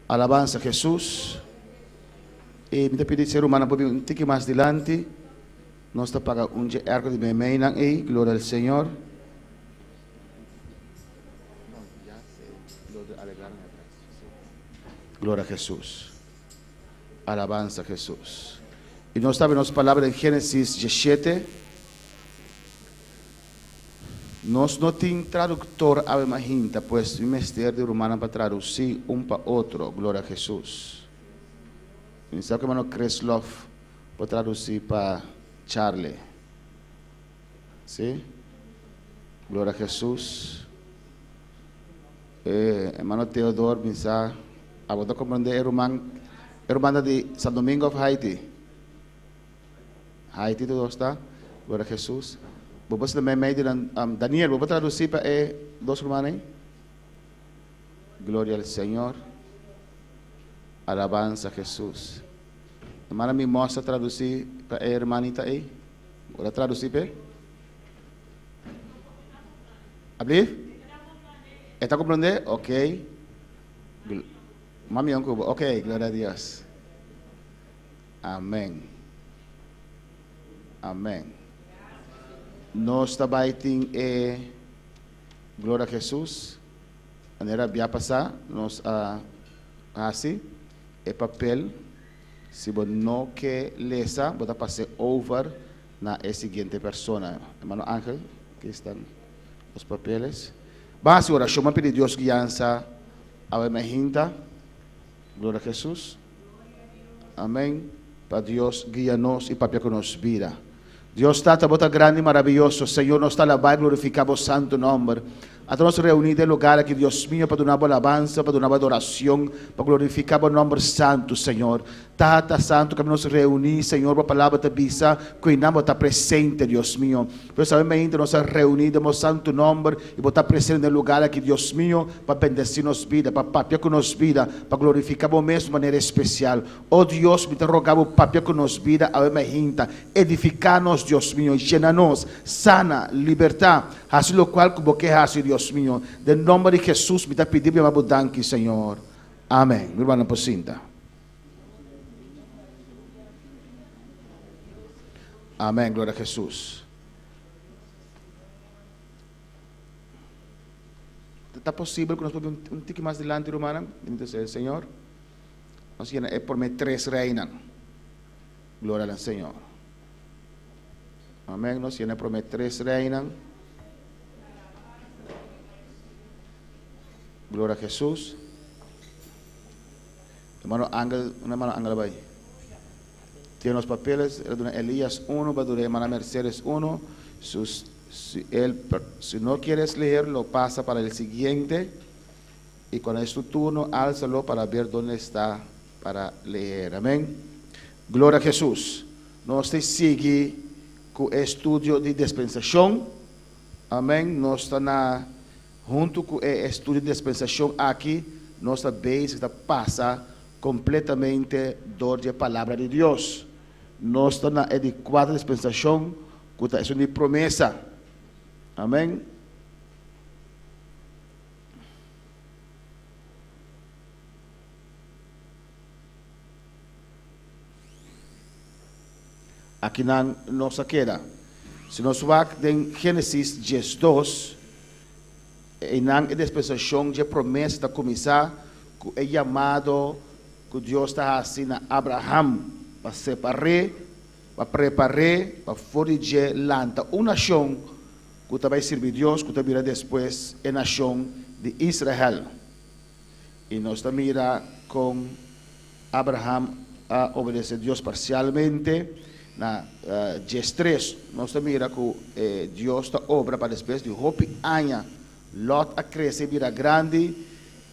Alabanza a Jesús. E me pedi ser humano para un tique más delante. Nós está para um ergo de memeinan e glória ao Senhor. Glória a Jesus. Alabanza a Jesus. E nós estamos nas palavras em Gênesis 17. Nós não temos tradutor a imaginta, pois o mestre de romano para traduzir para outro. Glória a Jesus. E sabe que o irmão Kreslov para traduzir para Charlie. Sim? Glória a Jesus. Hermano Teodoro, pensar, a você compreender, irmã de São Domingo of Haiti. Haiti, tudo está? Glória a Jesus. Você também meio Daniel, você traduzir para dois irmãos? Glória ao Senhor. Alabanza a Jesus. Hermana me mostra traduzir para a irmãita aí. Vou traduzir para? Abrir? Está compreendendo? Ok. Mami, ok, glória a Deus. Amém. Amém. Nós também glória a Jesus. A maneira de passar, nós assim, papel. Se você não quer ler, você passa over na seguinte pessoa. Hermano Ángel, aqui estão os papeles. Vamos a oração, vamos pedir Deus guiança a imaginta. Glória a Jesus. Amém. Para Deus guia-nos e para que nos vida. Deus está grande e maravilhoso. Senhor, nos está alabando e glorificamos o santo nome. A todos reunidos em lugar aqui, Deus mío, para dar alabança, para dar adoração, para glorificar o nome santo, Senhor. Tata santo, que nos reunir, Senhor, para a palavra da bisa, que o nome está presente, Deus mío. Por isso, obviamente, nos reunimos o santo nome e para estar presente no lugar aqui, Deus mío, para bendecir nos vida, para papiar com nos vida, para glorificar o mesmo de maneira especial. Oh Deus, me rogamos papiar com nos vida, obviamente, edificar-nos, Deus mío, llena-nos, sana, libertar, assim lo qual como que hace, Deus mío. De nome de Jesus, me está pedindo uma abundância, Senhor. Amém. Mi hermano Pocinta. Amém, glória a Jesus. Está possível que nós podemos um tique mais adiante, irmã? Bendito seja o Senhor. Nós é por mim 3 reinas. Glória ao Senhor. Amém. Nós é por mim 3 reinas. Glória a Jesus. Hermano Ángel vai. Tiene los papeles, Elías 1, hermana Mercedes 1. Si no quieres leerlo, pasa para el siguiente. Y cuando es tu turno, álzalo para ver dónde está para leer. Amén. Gloria a Jesús. Nos sigue con el estudio de dispensación. Amén. Nos está junto com o estudo de dispensação aqui, nossa base está passa completamente da palavra de Deus. Nós estamos na adequada dispensação, que está de promessa. Amém? Aqui na nossa queda. Se nós vamos em Gênesis 12, e na dispensação de promessa está começar com o chamado que Deus está fazendo a Abraão para separar, para preparar, para forjar lanta uma nação que vai servir Deus, que virá depois a nação de Israel. E nós também mira com Abraão a obedecer a Deus parcialmente. Na 13, nós também mira que Deus está obra para depois de Hope Anha. Lot a crescer, vira grande,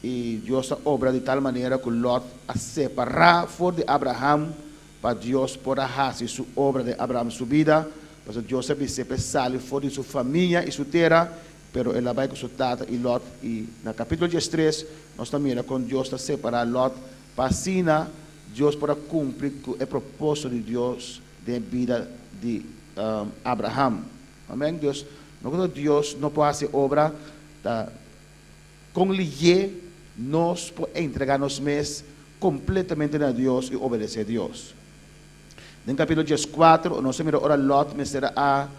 e Deus obra de tal maneira que Lot a separar fora de Abraão, para Deus poder fazer sua obra de Abraão, sua vida, para Deus sempre sale fora de sua família e sua terra, pero ela vai com sua tata e Lot, e no capítulo 13, nós também com Deus a separar Lot, para assim, Deus poder cumprir o propósito de Deus de vida de Abraão. Amém? Deus não pode fazer obra com lhe nos entregarnos mes completamente a Dios y obedecer a Dios. En capítulo 4, nós mira ora Lot, me será a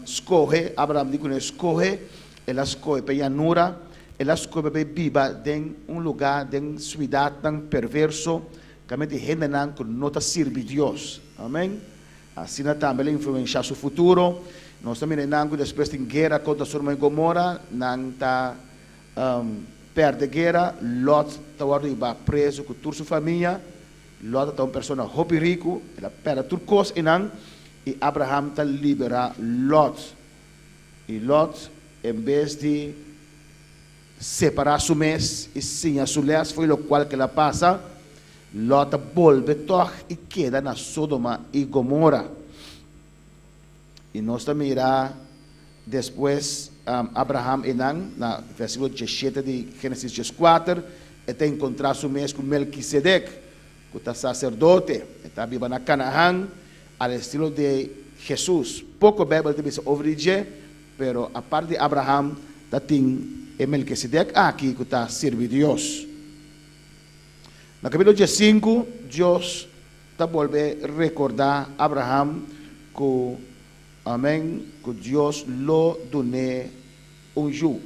escoge, Abraham dijo, escoge, ela escoge para llanura, ela escoge para viva en un lugar, en ciudad tan perverso, que a gente não nota sirve Dios. Amén. Assim também influenciar su futuro. Nós também não depois de guerra contra Sodoma e Gomorra, não está perde guerra, Lot está preso com toda sua família. Lot é uma pessoa muito rico, ela perde tudo coisa e Abraham está libera Lot. E Lot, em vez de separar su mês e sim a su les, foi o qual que ela passa, Lot volve toch e queda na Sodoma e Gomorra. E nós também irá depois Abraham enang na versículo 17 de Gênesis 4 até encontrar su mês com Melquisedec, que está sacerdote, está viva na Canaã, al estilo de Jesus. Pouco Bíblia te diz sobre pero a parte de Abraham está tem Melquisedec aqui que está servindo Deus. No capítulo 5, Deus está volver a recordar a Abraham que, amém, que Deus lo doné ju.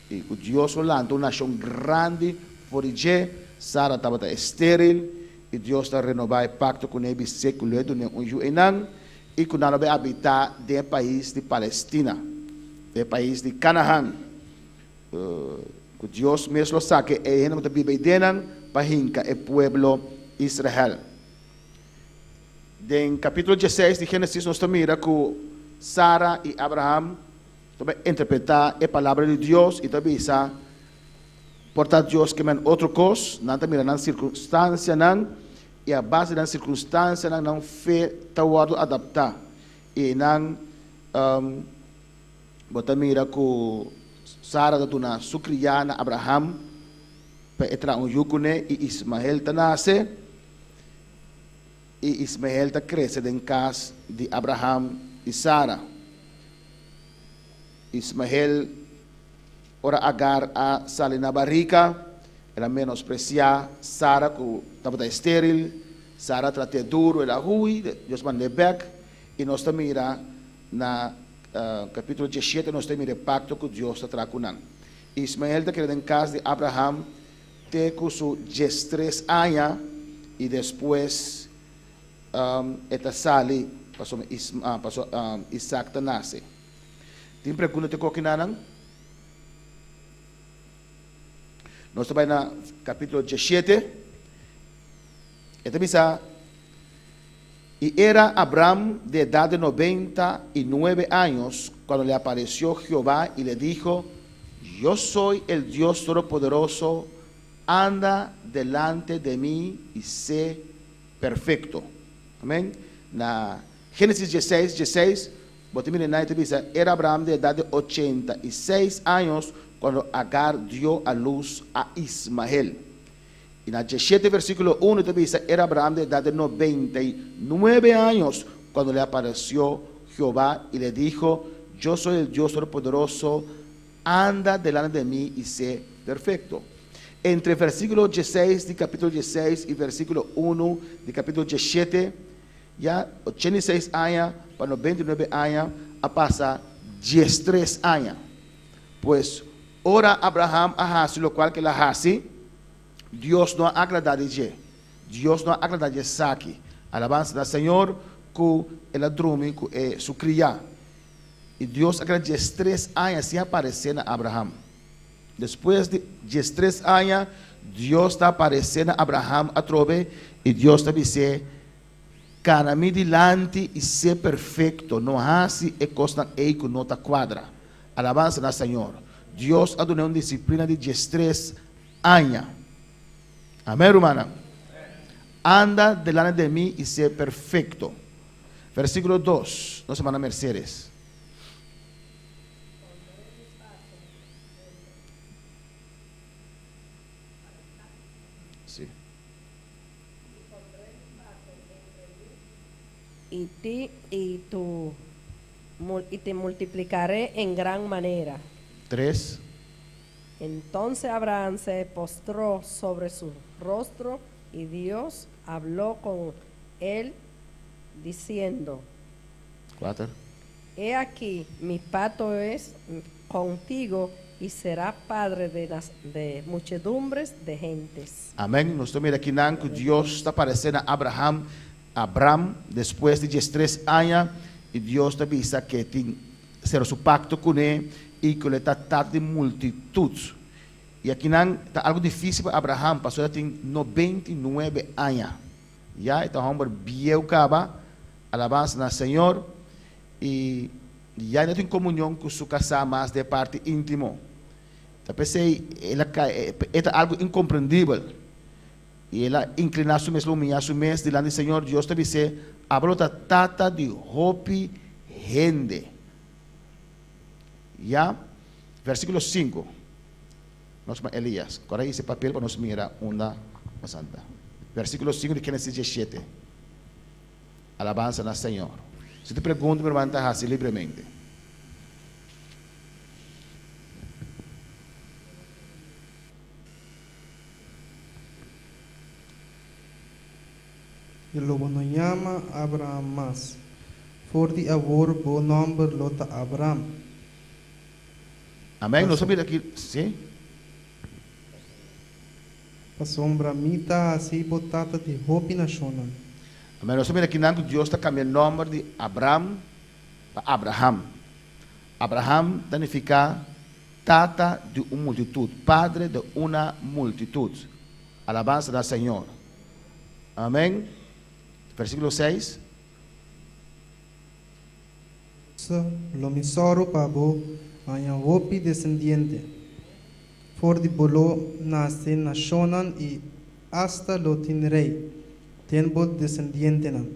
E que Deus lo lançou uma nação grande por ele. Sara estava estéril e Deus está renovando o pacto com ele, que lo doné ju enang e que não vai habitar no país de Palestina, no país de Canaã. Que Deus mesmo sabe que ele não vive dentro para el pueblo Israel. En capítulo 16 de Génesis nos mira que Sara y Abraham interpretar la palabra de Dios y también portar Dios que man otra cosa, no mira na circunstancia y a base de la circunstancia não fe tawado adaptar y bota mira que Sara da tuna su criana Abraham para entrar yukune e Ismael nasce e Ismael cresce em casa de Abraham e Sara. Ismael ora Agar a sale na barriga, ela menosprecia Sara que estava estéril, Sara trate duro, ela ruim, Deus manda back e nós mira na capítulo 17 nós temos o pacto que Deus está trazendo. Ismael está querendo em casa de Abraham com su 13 anos e depois esta sale passou Isaac nasce. Tem pergunta de coquinanang? Nós estamos na capítulo 17. Esta misa y era Abraham de edad de 99 años cuando le apareció Jehová y le dijo: yo soy el Dios Todopoderoso, anda delante de mí y sé perfecto. Amén. Na Génesis 16, era Abraham de edad de 86 años cuando Agar dio a luz a Ismael. Y en el 17 versículo 1 dice, era Abraham de edad de 99 años cuando le apareció Jehová y le dijo: yo soy el Dios Todopoderoso, anda delante de mí y sé perfecto. Entre el versículo 16 de capítulo 16 y versículo 1 de capítulo 17, ya 86 años para 99 años, a pasar 13 años. Pues, ora Abraham hace lo cual que la hace, Dios no agrada de ella. Dios no agrada de Isaac. Alabanza del Señor, que el drume, que su cría. Y Dios agrada de 13 años sin aparecer a Abraham. Después de 13 años, Dios está aparecendo a Abraham a trove y Dios está diciendo: cara-me delante e ser perfeito, não hace e costa que não te quadra. Alabanza al Señor. Dios ha dado una disciplina de 13 años. Amén, hermana. Anda delante de mí y sé perfecto. Versículo 2. No se van a Mercedes. Sí. Y te multiplicaré en gran manera. 3. Entonces Abraham se postró sobre su rostro y Dios habló con él diciendo: 4. He aquí, mi pacto es contigo y será padre de muchedumbres de gentes. Amém. Nós estamos aqui na que Deus está aparecendo a Abraham, depois de 13 anos, e Deus está dizendo que tem ser o pacto com ele e que ele está de multitudes. E aqui está algo difícil para Abraham, passou já tem 99 anos. Já então vamos ver caba, alabança na Senhor, e já ainda tem comunhão com sua casa mais de parte íntimo. Então pensei, é algo incompreendível. E ela inclinar su mesmo a su mes delante do Senhor, Deus te dice, abrota tata de hopi gente. Ya, versículo 5. Nós Elías, corre esse papel para nós mirar uma santa. Versículo 5 de Gênesis 17. Alabanza na Senhor. Se te pergunto, me levanta assim livremente. Je lobo no llama Abraham más. Voor die awor bo number lota Abraham. Amém? Nós vamos aqui, sim? Pasombra mita assim botata de hopi nacional. Amém? Nós vamos aqui que Deus está cambiando o nome de Abraham para Abraham. Abraham significa tata de uma multitud, padre de uma multitud. Alabanza do Senhor. Amém? Versículo 6. Lo misoro pabo aya hopi descendiente. For die bolo nace nacional y hasta lo tin rey. Tenbo descendiente nan.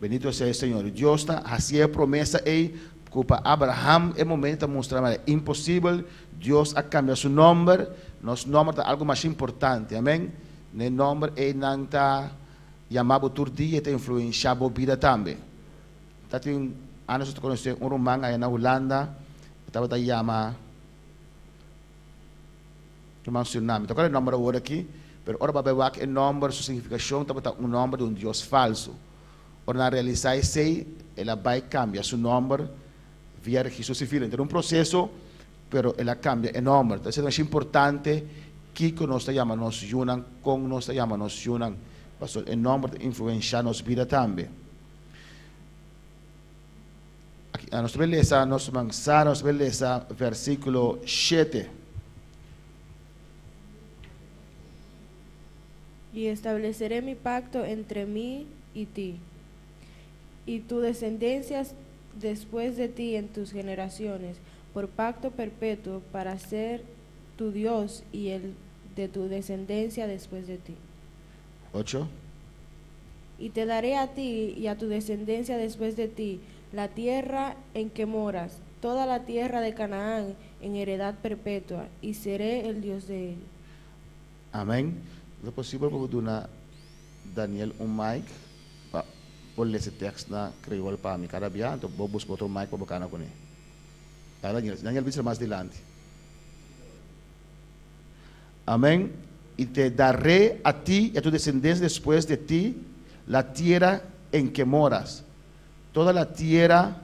Bendito seja o Senhor. Deus está fazendo promessa aí para Abraham. É momento de mostrar que é impossível. Deus a cambiar seu nome. Nosso nome é algo mais importante. Amém? O nome é não está chamado todo dia, tem influenciado a vida também. Tá tem anos que conheci romano aí na Holanda. Estava a chamar tsunami. Então, qual é o nome agora aqui? Pero ora vai ver que o nome, sua significação, estava um nome de um Deus falso. Ora, na realizar isso, ela vai cambiar seu nome via registro civil. Então, um processo, pero ela cambia o nome. Então, é importante que nós chamamos nos junam, com nós chamamos nos junam. O nome influencia nossa vida também. Aqui, a nossa beleza, nossa manzana, nossa beleza, versículo 7. Y estableceré mi pacto entre mí y ti, y tu descendencia después de ti en tus generaciones, por pacto perpetuo para ser tu Dios y el de tu descendencia después de ti. 8. Y te daré a ti y a tu descendencia después de ti la tierra en que moras, toda la tierra de Canaán en heredad perpetua, y seré el Dios de ellos. Amém. É possível para dar Daniel mic para ler esse texto na crioulo para mim cada dia, então vou buscar outro mic para bocar na cone. Daniel vai ser mais adiante. Amém. E te daré a ti y a tu descendencia después de ti la tierra en que moras, toda la tierra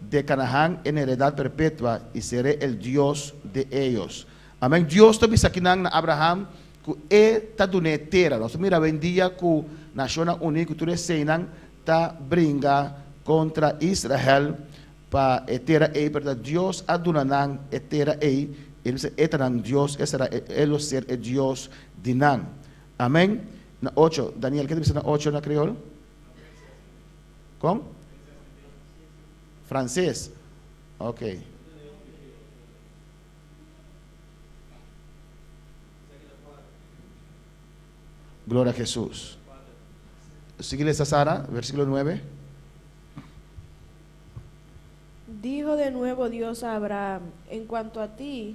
de Canaán en heredad perpetua, y seré el Dios de ellos. Amém. Deus está dizendo na Abraham que está dando terra. Nós mira vendia que Nação Unida que tu receinan está brinca contra Israel para terra aí, para Deus adunanan terra aí. Ele diz, eterno Deus, será ele ser o Deus de Nan. Amém? Na 8, Daniel, que diz na 8 na crioulo? Com? Francês? Ok. Glória a Jesus. Sigue esa Sara, versículo 9. Dijo de nuevo Dios a Abraham: en cuanto a ti,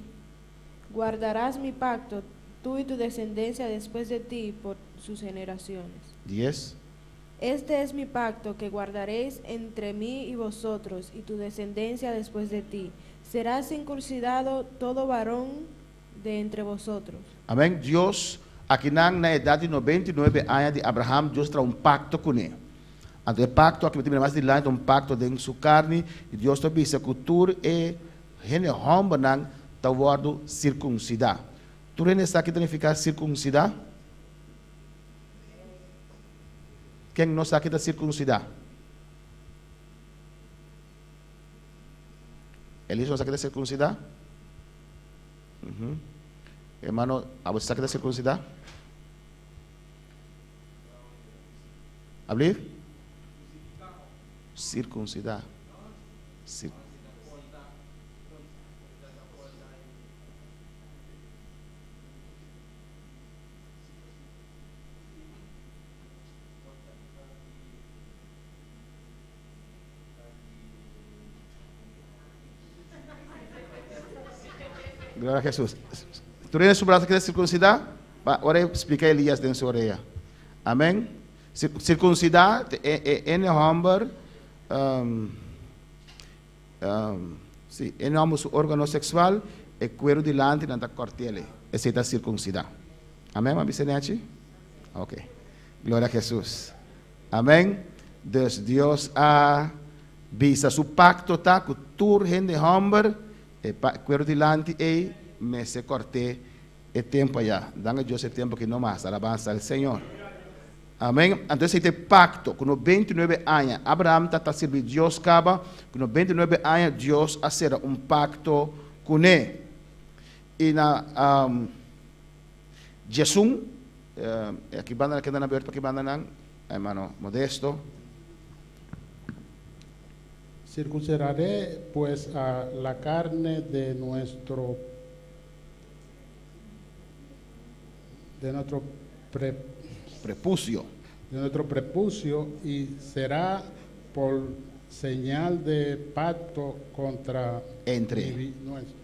guardarás mi pacto, tú y tu descendencia después de ti por sus generaciones. 10. Este es mi pacto que guardaréis entre mí y vosotros y tu descendencia después de ti. Será circuncidado todo varón de entre vosotros. Amén. Dios, aqui na idade de 99 anos de Abraham, Deus traz pacto com ele. Então, o pacto, aqui tem mais de lá, pacto dentro de sua carne, e Deus está dizendo que a cultura é gene homem não está word circuncidar. Tu não sabe que significa circuncidar? Quem não sabe que é circuncidar? Eles não sabem que é circuncidar? Hermano, você sabe que é circuncidar? Abrir? Circuncidar. Glória a Jesus. Tu tens su braço que é circuncidar? Agora explica Elias dentro de sua orelha. Amém? Circuncidar é homem, sim, é homem su órgão sexual e cuero delante na cortele. Esse é circuncidar. Amém, Mami Senete? Ok. Glória a Jesus. Amém? Deus a visa su pacto tá com tur gente homem e cuero delante e me se corte e tempo já. Dá-me Deus o tempo que não mais. Alabança ao Senhor. Amém? Então, este pacto, com 29 anos, Abraham está servindo Deus, com 29 anos, Deus fazerá pacto com ele. E na Jesus, aqui banda que está aberto, aqui banda não, hermano Modesto. Circuncidaré pues a la carne de nuestro prepucio. De nuestro prepucio y será por señal de pacto contra entre nuestro.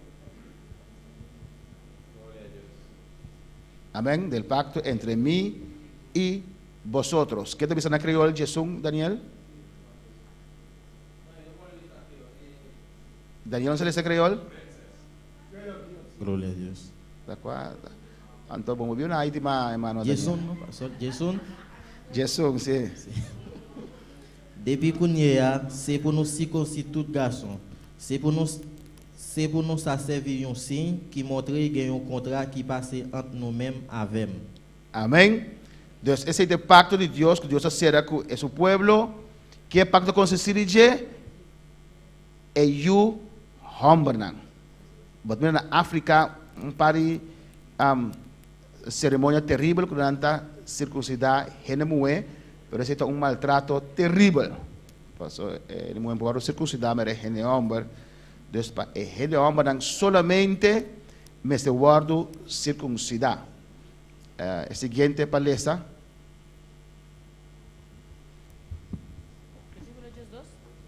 Amén, del pacto entre mí y vosotros. ¿Qué te dicen en creol, Jesús, Daniel? Daniel no se le dice creol. Gloria a Dios. ¿De acuerdo? Entonces, como vio una última, hermano. Jason, ¿no, pastor? Jason. Jason, sí. Depuis qu'on y a, c'est pour nous circoncire tout garçon. C'est pour nous ça servir un signe qui montre qu'il y a un contrat qui passe entre nous-mêmes avec. Amén. Entonces, ese es el pacto de Dios que Dios hace con su pueblo. ¿Qué pacto consiste en? Eu hombernan. But na África, pari ceremonia terrible que anta circuncidar genemue, pero ese es un maltrato terrible. Paso el muy por circuncidar mere gene homber. Entonces, para gene hombernan solamente me se guardo circuncidar. Siguiente palestra.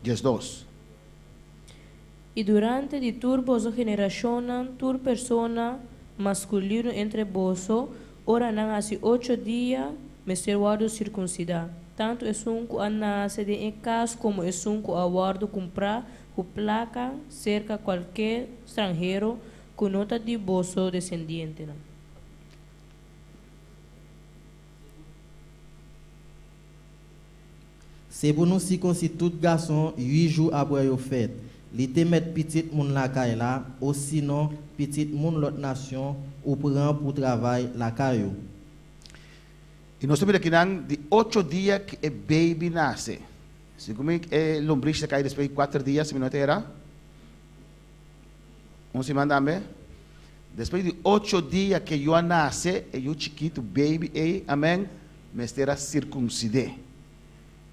Yes 2. E durante de tur vosso generacionan, tur persona masculino entre vosso, ora não assim 8 dias, me ser guardo circuncidar. Tanto é sunco a nasce de em casa como é sunco a guardo comprar com placa cerca qualquer estrangeiro com nota de vosso descendente. Não? C'est pour nous circoncire tout garçon 8 jours après la fête. Li te met petit moun la caille là, ou sinon petit moun l'autre nation ou prend pour travail la caille. E nós temos aqui de 8 dias que o baby nasce. Se como é lombriz cai depois de 4 dias, se não era? Se manda me. Depois de 8 dias que eu nasce, e o chiquito baby, amém, me será circuncidé.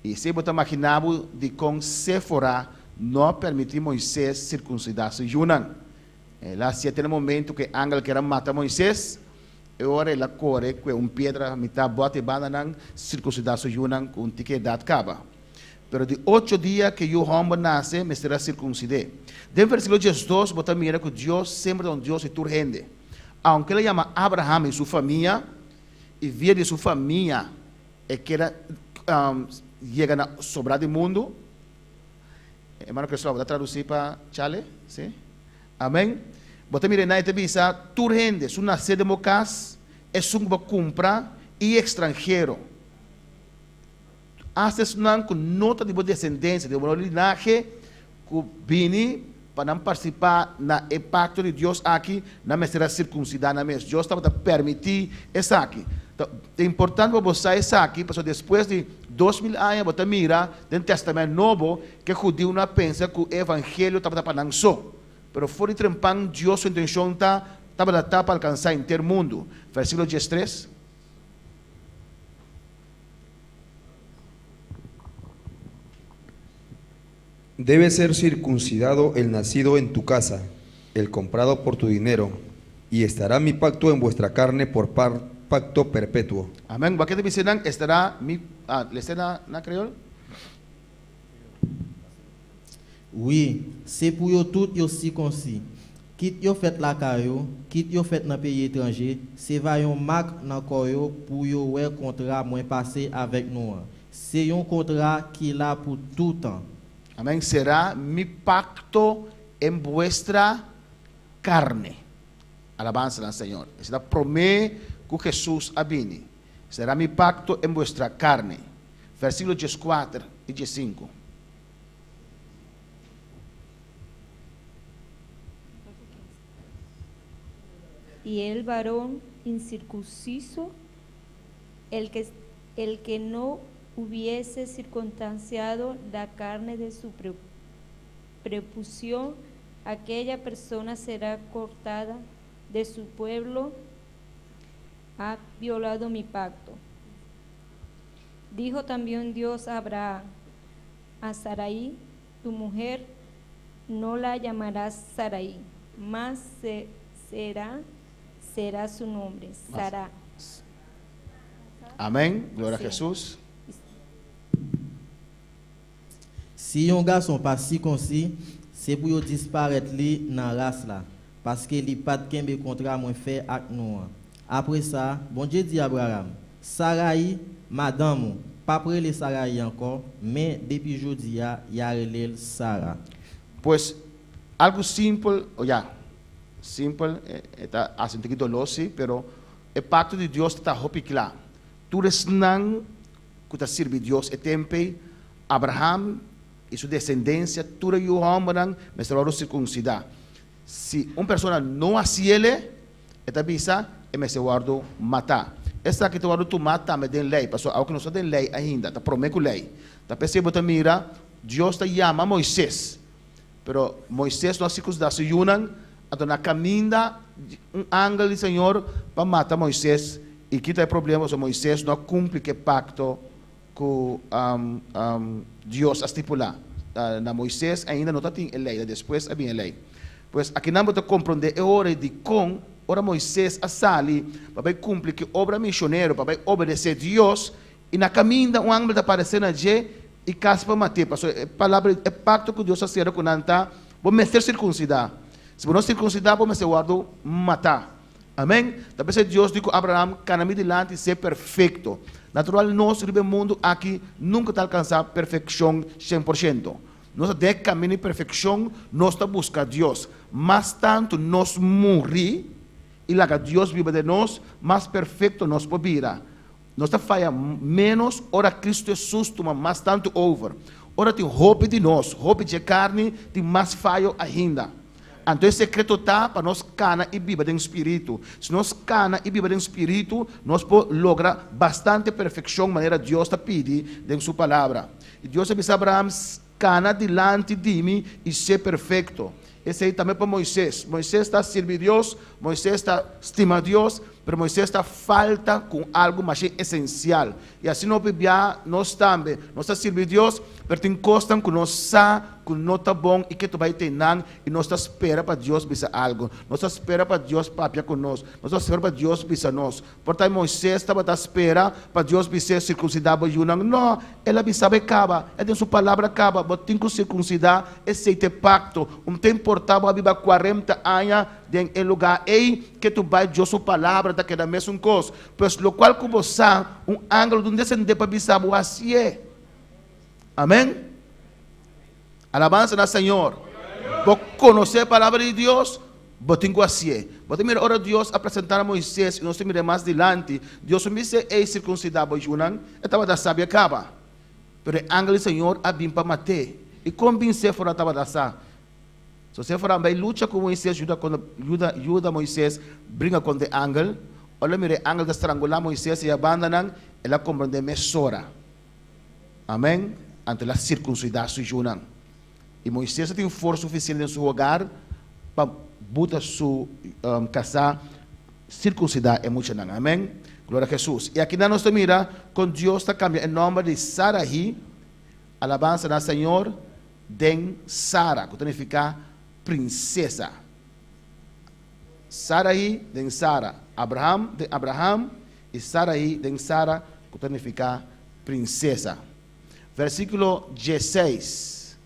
E se você imaginar de com Séfora não permitir Moisés circuncidar-se Junan. Lá se tem um momento que o ángel quer matar Moisés, e ora ela corre com pedra, mitad bota e banana, circuncidar-se Junan com tique idade acaba. Pero de 8 dias que o homem nasce, me será circuncidé. Dentro do versículo 2, você mira que Deus sempre é um Deus urgente. Aunque ele chama Abraham e sua família, e via de sua família, é que era chega a sobrar do mundo. Hermano Cristóbal, ¿va a traducir para Chale? ¿Sí? Amén. Bota mire na visa, tu rende, su nascer de mocas, es un compra e extranjero. Haces nan com nota de boa descendência, de boa linaje, que vini para não participar na pacto de Deus aqui, na mesma circuncidada mesmo. Deus estava a permitir isso aqui. Então, é importante para você isso aqui, porque depois de 2000 anos, você mira, no Testamento Novo, que o judeu não pensa que o Evangelho estava para não só. Pero fora de trempang, Deus, sua intenção estava para alcançar inteiro mundo. Versículo 13. Debe ser circuncidado el nacido en tu casa, el comprado por tu dinero, y estará mi pacto en vuestra carne por pacto perpetuo. Amén. ¿Va que te dicen? Estará mi... ¿Le estará na creole? Oui, c'est pour yo tout yo circoncis. Quitte yo fait la caillou, quitte yo fait dans pays étranger, c'est va yon marque dans corps yo pour yo ouais contrat moins passé avec nous. C'est un contrat qui là pour tout temps. Amén. Será mi pacto en vuestra carne. Alabanza al Señor. Será promete que Jesús viene. Será mi pacto en vuestra carne. Versículo 14 y 15. Y el varón incircunciso, el que no hubiese circunstanciado la carne de su prepucio, aquella persona será cortada de su pueblo, ha violado mi pacto. Dijo también Dios a Abraham: a Sarai, tu mujer, no la llamarás Sarai, mas será su nombre, Sara. Amén. Gloria Sí. a Jesús. Si un garçon pas circoncis, c'est pour yo disparaître li dans race là, parce que li pas de kembe contrat moins fait avec nous. Après ça, bon Dieu dit à Abraham, Sarai, madame, pas prele Sarai encore, mais depuis jodi a relève Sarah. Pues algo simple, simple, está hace un poquito losi, pero el pacto de Dios está hopi claro. Tú eres nan que te sirve Dios e tempe Abraham y su descendencia, tú eres yo hombre, me será circuncidar. Si una persona no haciele, esta visa, me se guardo matar. Esta que te guardo tu mata, me den lei, pasó algo que no está den lei ainda, está prometo lei. Está pensando também mira, Dios te llama Moisés, pero Moisés não circuncidar se unan, então na caminha ángel do Senhor para matar Moisés e que tem problema, so Moisés não cumpre que pacto que Deus estipular. Na Moisés ainda não tem a lei, depois havia a lei. Pois aqui não pode compreender é hora de ora Moisés a sali para cumprir que obra missionário, para obedecer a Deus e na caminha ángel está aparecendo na e casa para matar. A palavra é pacto que Deus faz com nanta, vamos ser circuncidar. Se não circuncidar, vamos ser guardo matar. Amém? Talvez Deus diz a Abraão, caminho delante ser perfeito. Natural, nós no mundo aqui nunca está alcançar perfeição 100%. Nós de caminho de perfeição, nós está buscando Deus. Mas tanto nós morrer e lá que Deus vive de nós, mais perfeito nós podemos. Nós está falha menos, ora Cristo Jesus toma mais tanto over. Ora tem hope de nós, hope de carne, tem mais falho ainda. Então, o secreto está para nós cana e viva em espírito. Se nós cana e viva em espírito, nós podemos lograr bastante perfeição, maneira Deus está pedindo em sua palavra. E Deus disse a Abraão, cana delante de mim e ser perfeito. Esse aí também para Moisés. Moisés está servindo Deus, Moisés está estimando Deus, mas Moisés está falta com algo mais essencial. E assim nós também, nós está servindo Deus, mas tem coisas que nós sabemos que não está bom e que tu vai ter não, e nós está espera para Deus bisa algo. Nós está espera para Deus papia conosco. Nós está espera para Deus bisa nós. Portanto, Moisés estava à espera para Deus bisa circuncidar o Yunang. Não, ela bisa acaba, é de sua palavra acaba, mas tem que circuncidar esse pacto. Tempo portava a Bíblia 40 anos em lugar aí que tu vai Deus sua palavra daquela mesma coisa. Pois lo qual que você ângulo de um descendente para bisa o assim é. Amém? Alabanza al Señor. Vos conocés la palabra de Dios, botingo así. Botingo mira, ahora Dios a presentar a Moisés, y no se mire más adelante, Dios me dice, circuncidar, bojunan, estaba da sabia acaba. Pero el ángel del Señor a bim para matar. E como bem se fora estava da sa. Se você for bem luta com Moisés, ajuda Moisés, briga com o ángel. Olha, mire, o ángel de estrangular Moisés e abandonam, ela compreende mesora. Amém? Ante a circuncidar su junam. E Moisés tem força suficiente em seu hogar para botar su casar, circuncidar é muito não. Amém? Glória a Jesus. E aqui nós mira, com Deus está cambiando o nome de Saraí, alabança do Senhor, den Sara, que significa princesa. Saraí, den Sara. Abraham, de Abraham, e Saraí, den Sara, que significa princesa. Versículo 16.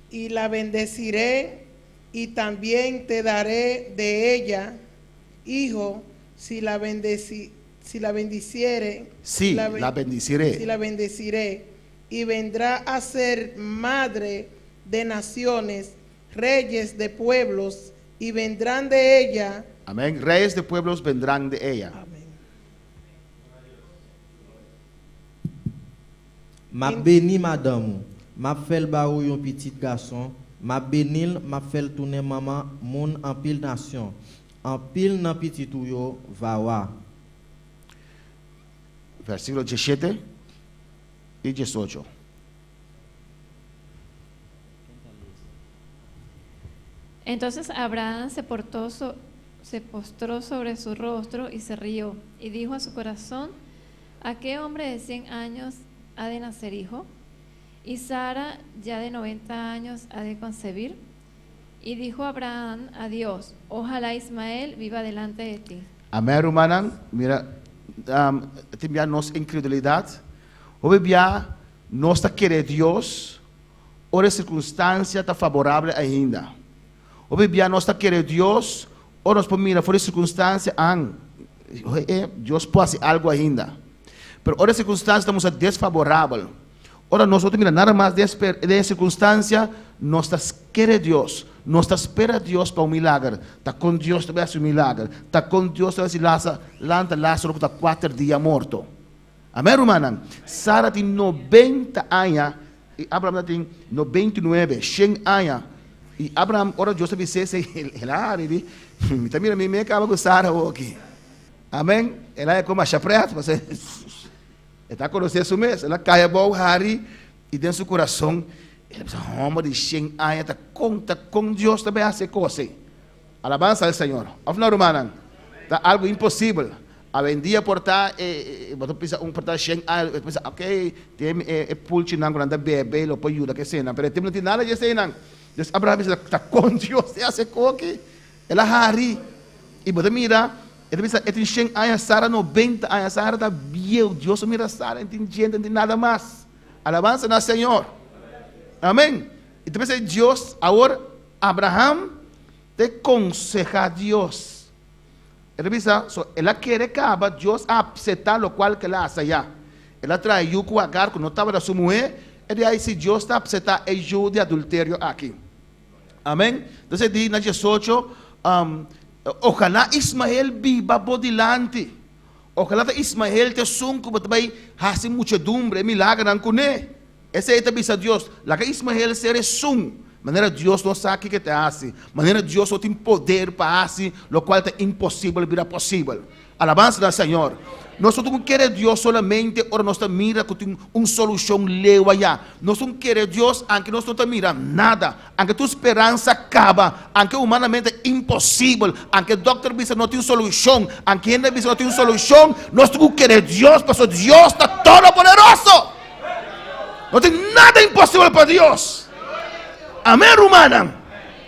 Y la bendeciré y también te daré de ella, hijo, si la bendiciere. Sí, la bendeciré. Si la bendeciré. Y vendrá a ser madre de naciones, reyes de pueblos, y vendrán de ella. Amén. Reyes de pueblos vendrán de ella. Amén. Ma béni madame, ma fait ba ou yon petit garçon, ma bénil, ma fait tourner maman moun en pile nation. En pile nan petit ou yo va wa. Versículo 17 y 18. Entonces Abraham se postró sobre su rostro y se rió, y dijo a su corazón: ¿a qué hombre de 100 años ha de nacer hijo? Y Sara, ya de 90 años, ha de concebir. Y dijo Abraham a Dios: ojalá Ismael viva delante de ti. Amén, hermana. Mira, também nossa incredulidade. Hoje nós está querendo Deus, ora a circunstância está favorável ainda. Hoje nós está querendo Deus, ora nós mira fora circunstância, Deus pode fazer algo ainda. Mas ora a circunstância estamos desfavorável. Ora nós mira nada mais de circunstância, nós está querendo Deus. Nós está esperando Deus para um milagre. Está com Deus para fazer um milagre. Está com Deus para fazer Lázaro que está 4 dias morto. Amém, irmã? Sara tem 90 anos e Abraão tem 99, 100 anos. E Abraão, ora Deus sabe se ele mira, me acaba com Sara aqui. Amém? Ela é como a chapreta, mas está conhecendo isso mesmo. Ela cai a boa Harry e dentro do seu coração ele pensa, homem de 100 anos, está com Deus também a ser coisa. Alabança ao Senhor. Afinal, irmã, está algo impossível. A vendia portar, portar 100 anos, pensa, ok, tem pulche não quando bebe, lo pode ajudar que cena, mas tem não tem nada de cena. Deus Abraão está com Deus, é a ser coisa. Ela Harry e você mira, ele pensa, tem 100 anos, Sara 90 anos, Sara está bem, Deus mira Sara, não tem gente, não tem nada mais. Alabança ao Senhor. Amém? Então, Deus, agora, Abraão, te aconseja a Deus. Ele pensa, ela quer acabar, Deus aceitar o qual que ela acha. Ela traiu com Agar, que não estava da sua mulher, e aí, se Deus está aceitar, é jogo de adultério aqui. Amém? Então, diz na 18, ojalá Ismael viva por delante. Ojalá Ismael te sunco, mas também hace muchedumbre, milagre, não conhece. Esse é a Deus. Lá que Ismael será sum. Maneira Deus não sabe o que te hace. Maneira Deus não tem poder para fazer, o qual é impossível virar possível. Alabança ao Senhor. Nós não queremos Deus solamente, ora nós mira que tem uma solução leu allá. Nós não queremos Deus, aunque nós não mira nada. Aunque tua esperança acaba, aunque humanamente é impossível, aunque o doutor diz não tem solução, aunque a gente diz não tem solução, nós não queremos Deus, porque Deus está todo poderoso. Não tem nada impossível para Deus. Amém, irmã?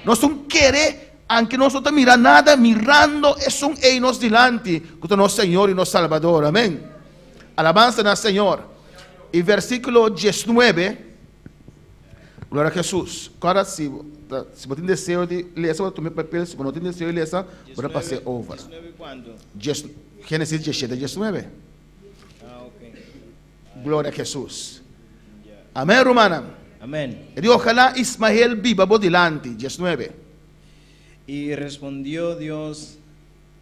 Nós não queremos, aunque nós não miramos nada, mirando, é em nós delante, que é nosso Senhor e nosso Salvador. Amém? Alabança ao Senhor. E versículo 19, Glória a Jesus. Agora, se você tem desejo de ler, você vai tomar papel. Se você não tem desejo de ler, você vai passar over. 19 quando? Gênesis 17, 19. Ok. Glória a Jesus. Amém, Romana? Amén. E Dios, ojalá Ismael viva por delante. 19. Y respondió Dios,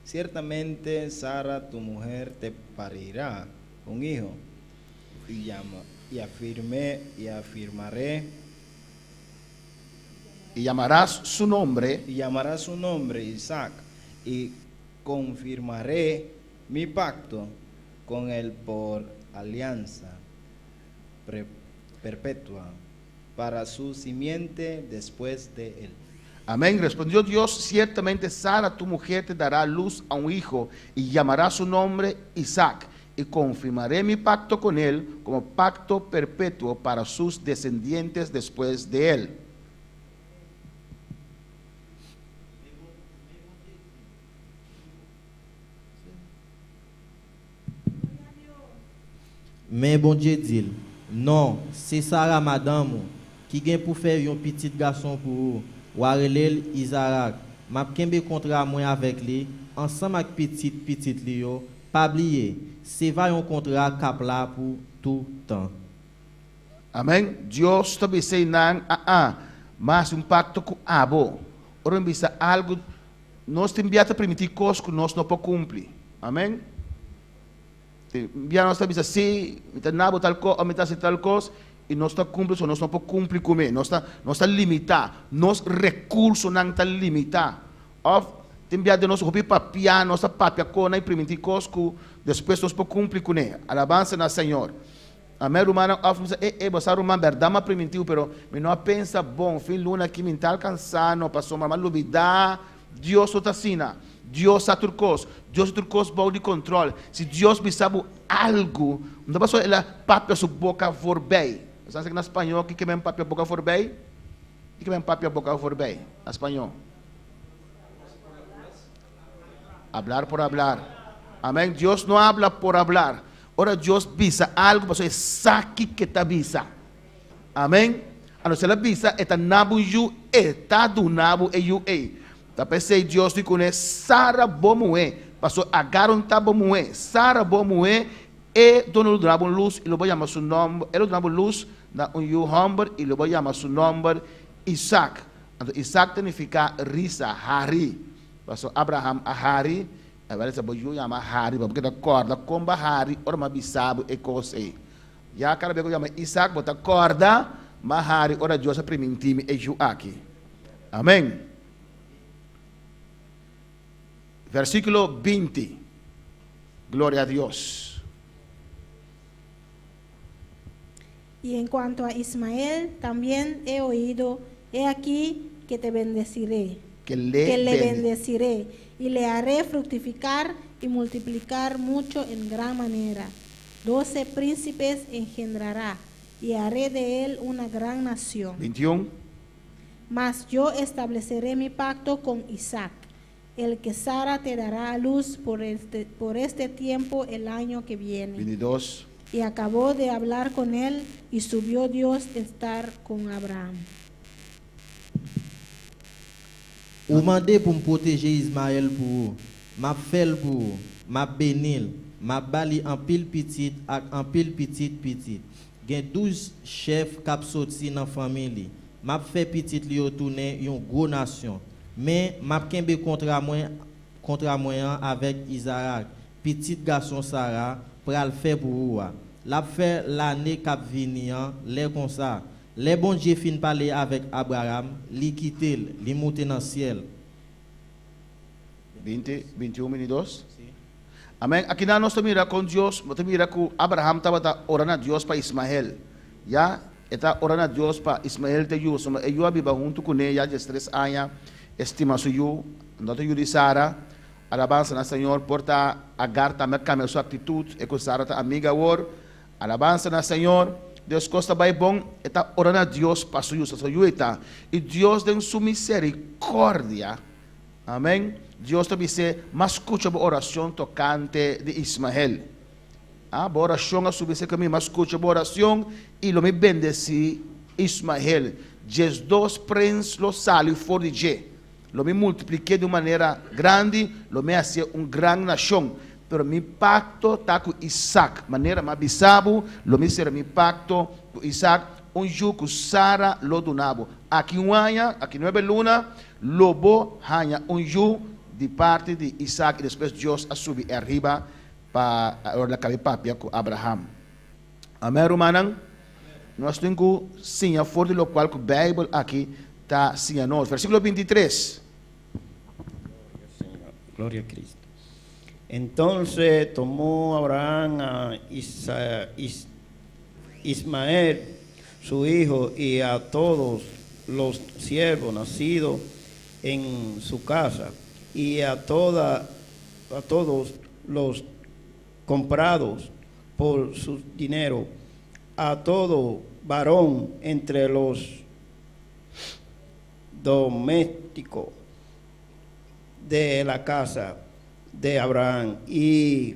ciertamente Sara tu mujer te parirá un hijo, y afirmaré, y llamarás su nombre, Isaac, y confirmaré mi pacto con él por alianza perpetua para su simiente después de él. amén. Respondió Dios, ciertamente Sara tu mujer te dará a luz a un hijo y llamará su nombre Isaac, y confirmaré mi pacto con él como pacto perpetuo para sus descendientes después de él. Mais bon Dieu dit, non, c'est Sarah madame qui vient pour faire un petit garçon pour vous. Ou arrêter Isaac. M'a kembe contrat moi avec lui, ensemble avec petite li yo, pas oublier, c'est va un contrat cap là pour tout temps. Amém. Deus está dizendo, mas pacto com abo. Ora, bisa algo, nós temos que permitir coisas que nós não podemos cumprir. Amém. Nós estamos dizendo, sim, nabo tal coisa, ou metade tal coisa, e nós estamos cumprindo, nós não podemos cumprir com ele. Nós estamos limitados. Nossos recursos não estão limitados. Temos que nós roubar papel, nossa papel com e permitir coisas que depois nós podemos cumprir com ele. Alabança na Senhor. Amém, romano, você romano, verdade, mas permitiu, pero me não pensa bom, fim luna que me está alcançando, passou uma malubidade, Deus está assim, Deus está turcos, Deus está turcos, bom de controle. Se Deus me sabe algo, não passou ela papel sua boca for bem. Você sabe que na espanhol, que vem papel boca for bem? Que vem papel boca for bem, na espanhol? Hablar por hablar. Amém, Deus não habla por hablar. Ora Deus visa algo, mas é saque que está visa. Amém? A não ser a visa, está nabu yu, está do nabu e yu e. Tá pensei Deus de conhecer Sara bomué, passou agaron tá bomué, Sara bomué e dono do nabu luz, e lo vou chamar seu nome, ele do nabu luz na yu humber e lo vou chamar seu nome Isaac. Então Isaac significa risa, Hari. Passou Abraham a Hari. Agora você pode chamar Hari, porque da corda, comba Hari, ora uma bisabo e coisa aí. Já cada vez que eu chamo Isaac, bota corda, mas Hari, ora Deus é primitivo e ju aqui. Amém. Versículo 20. Glória a Deus. Y en cuanto a Ismael, también he oído, he aquí que te bendeciré, que le bendeciré, y le haré fructificar y multiplicar mucho en gran manera. 12 príncipes engendrará, y haré de él una gran nación. 21. Mas yo estableceré mi pacto con Isaac, el que Sara te dará a luz por este tiempo el año que viene. 22. Y acabó de hablar con él, y subió Dios a estar con Abraham. Ou mandé pour me protéger Ismaël pour m'a fait pour m'a bénil, m'a bali en pile petite ak en pile petite. Gen 12 chefs k'ap sorti dans famille. M'a fait petite li retourner une grosse nation. Mais m'a kembe contre moi avec Isaac, petit garçon Sarah, pral faire pour ou. L'a fait l'année k'ap vini les comme ça. Les bons Dieu fin parler avec Abraham, li quitter, li monter dans le ciel. 20, 21, 22. Amém. Aqui nós estamos mirando com Deus, estamos mirando que Abraham estava orando a Deus para Ismael. Já está orando a Deus para Ismael te eu, eu viva junto com ele já de 3 anos, estima su eu, não te de Sara, alabança na Senhor, porta Agar também cambiou sua atitude, e com Sara tá amiga or, alabança na Senhor. Deus gosta bem bom, está orando a Deus para sua está, e Deus tem sua misericórdia, amém. Deus também se mas escuta a oração tocante de Ismael. A oração a subir se caminho, mas escuta a oração e lo me bendeci Ismael. Jes dos prens lo saliu fora de Je. Lo me multipliquei de uma maneira grande, lo me hacía uma grande nação. Pero mi pacto está com Isaac, maneira mais bisabo, lo me será mi pacto com Isaac, jugo Sara lo donavo. Aqui año, aqui 9 luna, lobo hanha jugo de parte de Isaac e depois Deus a subir arriba para a cabeça com Abraham. Amém, romanang? Nós temos sim a força do qual a Bíblia aqui está sim a nós. Versículo 23. Gloria a Cristo. Entonces tomó Abraham a Ismael, su hijo, y a todos los siervos nacidos en su casa, y a todos los comprados por su dinero, a todo varón entre los domésticos de la casa de Abraham, y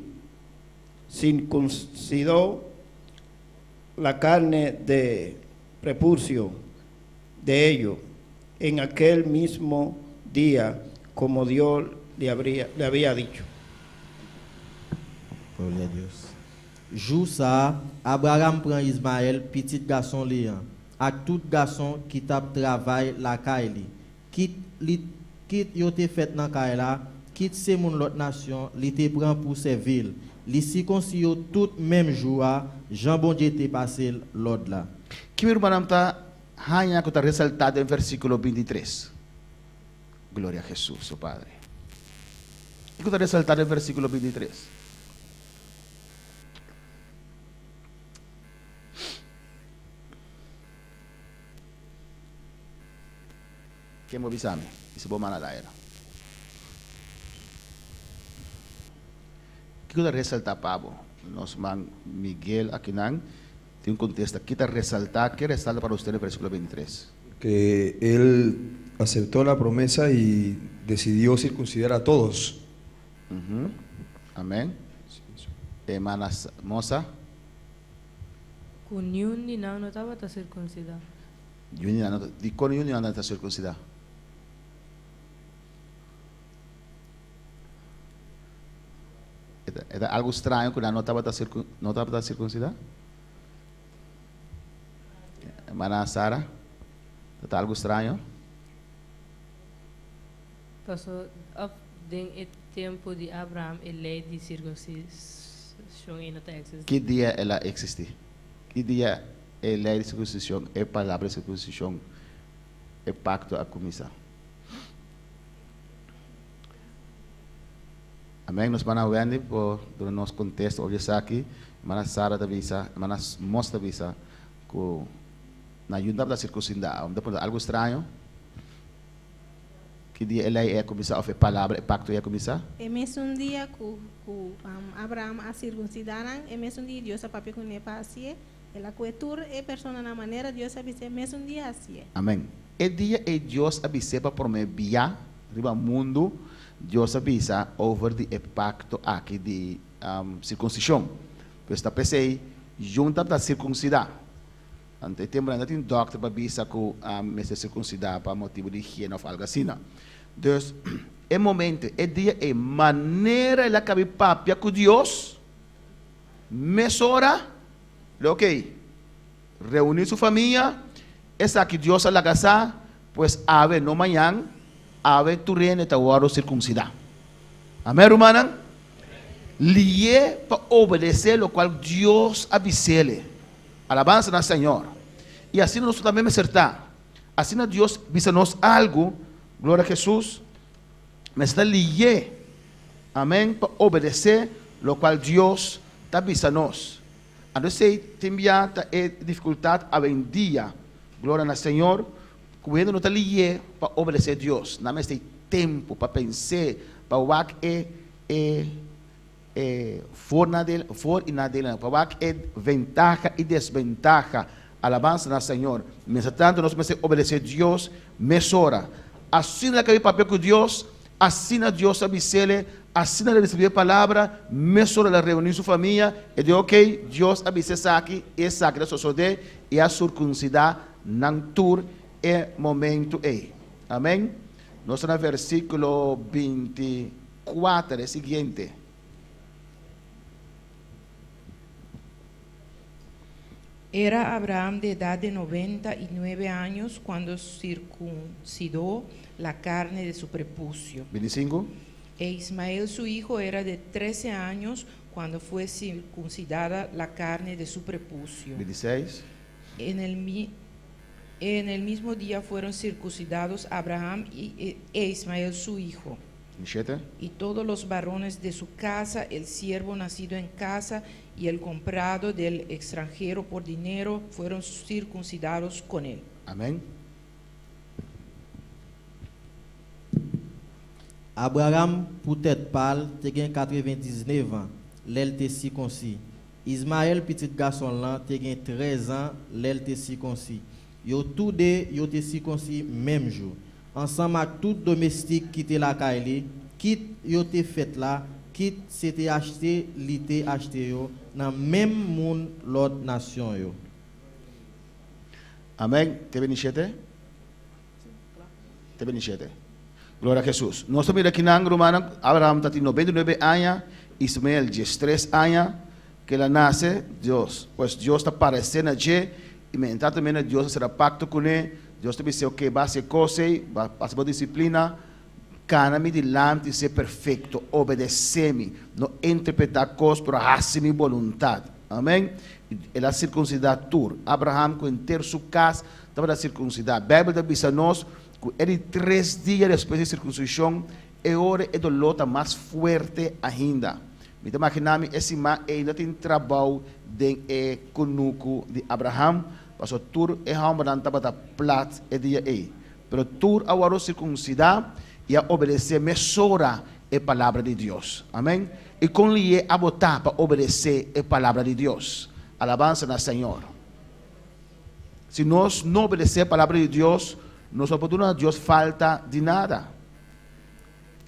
circuncidó la carne de prepucio de ellos en aquel mismo día, como Dios le había dicho. Gloria a Dios. Jour ça, Abraham prend Ismaël, petit garçon liant, à tout garçon qui tape travail la caille, quitte yo te fait dans caille là, quitte ces mon l'autre nation, li te prend pour ces villes, li circoncis tout même jour, Jean bon Dieu te passé l'ordre là. Que meu irmão está hanya que está ressaltado em versículo 23. Glória a Jesus, o Padre. O que está ressaltado em versículo 23? Quem me avisame? Isso é bom manada era. O que está ressaltado, Pablo? Nosso man Miguel aqui não tem um contexto. Aqui está ressaltado. ¿Qué resalta para usted en el versículo 23? Que él aceptó la promesa y decidió circuncidar a todos. Amén. Hermana Moza. Con Yuni no estaba circuncidado. Yuni no está circuncidado. Era algo estranho que não estava circuncidado? Hermana Sara, está algo estranho? Passou em tempo de Abraham, a lei de circuncisão ainda existe. Que dia ela existe? Que dia a lei de circuncisão, a palavra de circuncisão, o pacto a começar? Amém? Nós vamos ver por nosso contexto hoje aqui, mas Sara da visa, mas mostra visa que na ajuda da circuncisão, algo estranho. Que dia ela é começar a fazer palavra, o pacto é começar? É mesmo dia que Abraham a circuncidaram, é mesmo dia Deus a papel com ele para assim, ela coetur é pessoa na maneira Deus a dizer mesmo dia assim. Amém. É dia é Deus a dizer para prometer riba mundo. Deus avisa over the pacto aqui de circuncisão. Pois está pensei junto da circuncidar. Ante tempo ainda tem doctor para avisa que me circuncidar para motivo de higiene ou algo assim. Então, é momento, é dia, é maneira ela cabe papia com Deus. Mesora, ok? Reunir sua família. Essa que Deus a casa, pois ave no manhã. Ave tu reine ta waro circuncidar. Amém, romana? Lié para obedecer o qual Deus avisele. Alabança na Senhor. E assim nós também me acertar. Assim Deus avisa-nos algo. Glória a Jesus. Mas está lié. Amém? Para obedecer o qual Deus avisa-nos. A não ser que tem dificuldade a vendia. Glória ao Senhor. Quando não está lié para obedecer a Deus, não mais tem tempo para pensar, para o que é for e nada dele, para o que é ventaja e desventaja, alabança na Senhor. Mas tanto nós precisamos obedecer a Deus, mesora. Assim na cabeça papel com Deus, assim a Deus avisele, assim a receber a palavra, mesora a reunir sua família, e de ok, Deus avisa aqui, essa que nós só e a circuncidar, não tur é momento aí. Amém? Nós estamos no versículo 24, é o seguinte. Era Abraham de edad de 99 años cuando circuncidó la carne de su prepucio. 25. E Ismael su hijo era de 13 años cuando fue circuncidada la carne de su prepucio. 26. En el mismo día fueron circuncidados Abraham e Ismael su hijo. 27. Y todos los varones de su casa, el siervo nacido en casa y el comprado del extranjero por dinero, fueron circuncidados con él. Amén. Abraham peut-être parle, te gen 99 ans, l'el te circoncis. Ismaël petit garçon là te gen 13 ans, l'el te circoncis. Yo tous deux yo te circoncis même jour. Ensemble avec tout domestique qui te la caille, quitte yo te fait là, quitte c'était acheté, li te acheté yo dans même monde l'autre nation yo. Amén. ¿Te 27? Te 27. Glória a Jesus. Nós estamos aqui na Romana, Abraham está 99 anos, Ismael 13 anos, que ele nasce, Deus. Pois Deus está aparecendo allí, imediatamente Deus será pacto com ele, Deus te disse que vai ser coisa, vai passar disciplina, cana-me delante de ser perfeito, obedecer-me, não interpretar coisas para fazer minha vontade. Amém? Ele circuncidar tudo. Abraham, com inteiro sua casa, estava circuncidar. A Bíblia diz a nós que ele 3 dias depois da circuncisão, e agora é dolor mais forte ainda. Me imaginar-me, esse man ainda tem trabalho de conuco de Abraham, mas o tur é hambrando para plat e dia aí. Pero tur agora circuncidar e a obedecer mesura a palavra de Deus. Amém? E com ele a botar para obedecer a palavra de Deus. Alabança na Senhor. Se nós não obedecer a palavra de Deus, nossa oportunidade de Deus falta de nada.